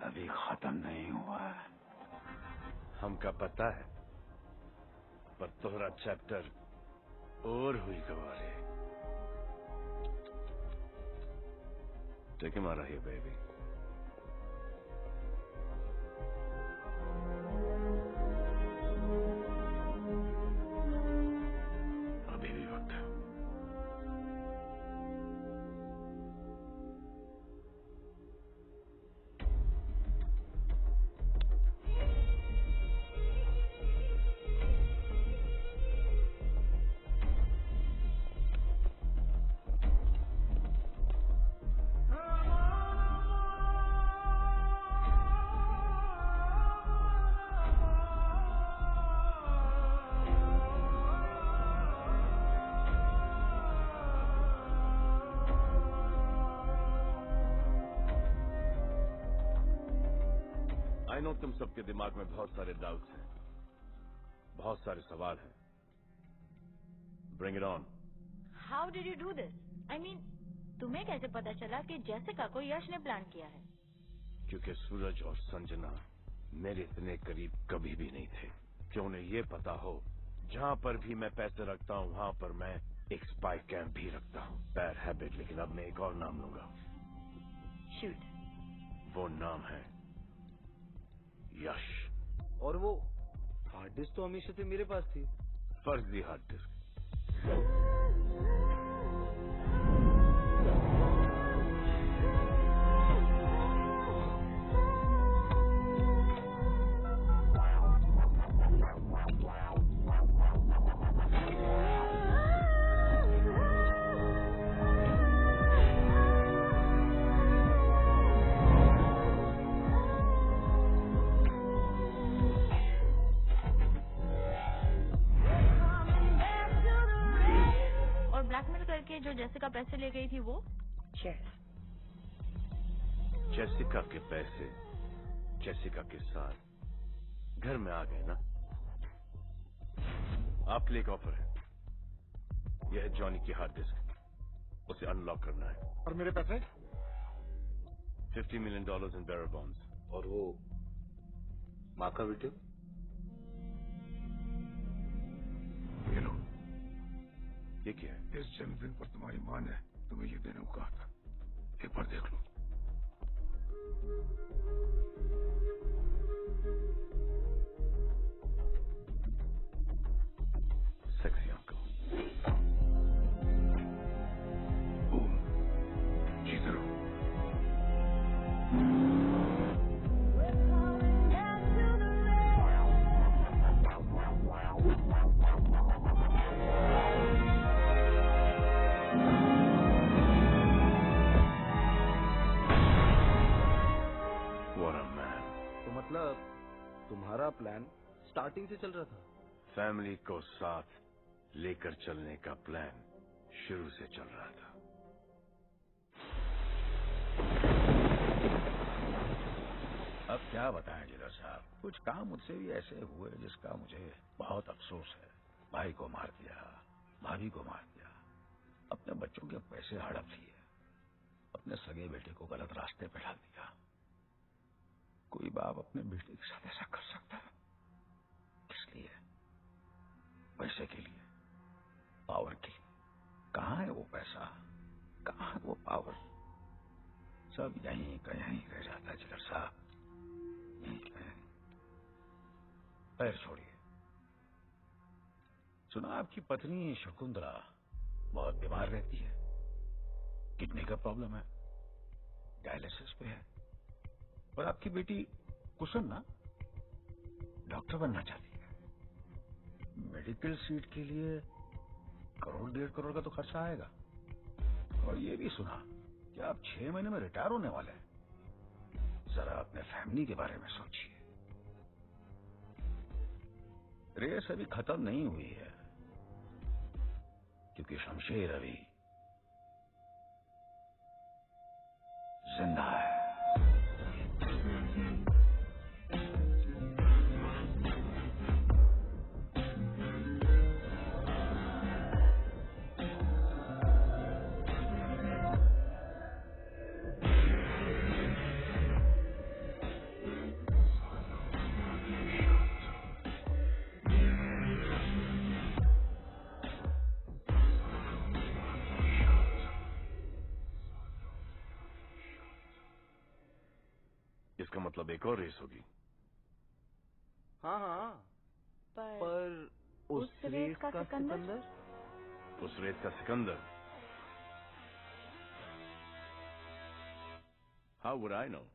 अभी खत्म नहीं हुआ है। हमका पता है, पर तोहरा चैप्टर और हुई Gaware. Take him out of here, baby. अभी भी वक्त है। आई नो तुम सबके दिमाग में बहुत सारे डाउट्स हैं, बहुत सारे सवाल हैं। Bring it on. How did you do this? I mean, तुम्हें कैसे पता चला कि जेसिका को यश ने प्लान किया है? क्योंकि सूरज और संजना मेरे इतने करीब कभी भी नहीं थे कि उन्हें ये पता हो जहां पर भी मैं पैसे रखता हूं वहां पर मैं एक स्पाई कैंप भी रखता हूं। बैड हैबिट, लेकिन अब मैं एक और नाम लूंगा। शूट। वो नाम है यश। और वो हार्ड डिस्क तो हमेशा से मेरे पास थी। फर्जी हार्ड डिस्क। जो जेसिका पैसे ले गई थी वो? जेसिका के पैसे जेसिका के साथ घर में आ गए ना। आपके लिए एक ऑफर है। यह है जॉनी की हार्ड डिस्क, उसे अनलॉक करना है। और मेरे पैसे? $50 million इन बेरर बॉन्ड्स। और वो माँ का वीडियो? ये लो। ये क्या है? इस जन्मदिन पर तुम्हारी माँ ने तुम्हें ये देने को कहा था, एक बार देख लो। Sexy uncle. जीते रहो। मतलब तुम्हारा प्लान स्टार्टिंग से चल रहा था? फैमिली को साथ लेकर चलने का प्लान शुरू से चल रहा था। अब क्या बताएं जिगर साहब, कुछ काम मुझसे भी ऐसे हुए जिसका मुझे बहुत अफसोस है। भाई को मार दिया, भाभी को मार दिया, अपने बच्चों के पैसे हड़प लिए, अपने सगे बेटे को गलत रास्ते पे डाल दिया। कोई बाप अपने बेटे के साथ ऐसा कर सकता है? किस लिए? पैसे के लिए, पावर के लिए। कहाँ है वो पैसा, कहाँ है वो पावर? सब यहीं कहीं रह जाता है जिगर साहब, यहीं कहीं। पैर छोड़िए। सुना आपकी पत्नी शकुंतला बहुत बीमार रहती है, किडनी का प्रॉब्लम है, डायलिसिस पे है। और आपकी बेटी कुसुम ना डॉक्टर बनना चाहती है। मेडिकल सीट के लिए 1 करोड़ 1.5 करोड़ का तो खर्चा आएगा। और ये भी सुना कि आप 6 महीने में रिटायर होने वाले हैं। जरा अपने फैमिली के बारे में सोचिए। रेस अभी खत्म नहीं हुई है, क्योंकि शमशेर अभी जिंदा है। इसका मतलब एक और रेस होगी। हाँ हाँ, पर उस रेस का सिकंदर? उस रेस का Sikandar? How would I know?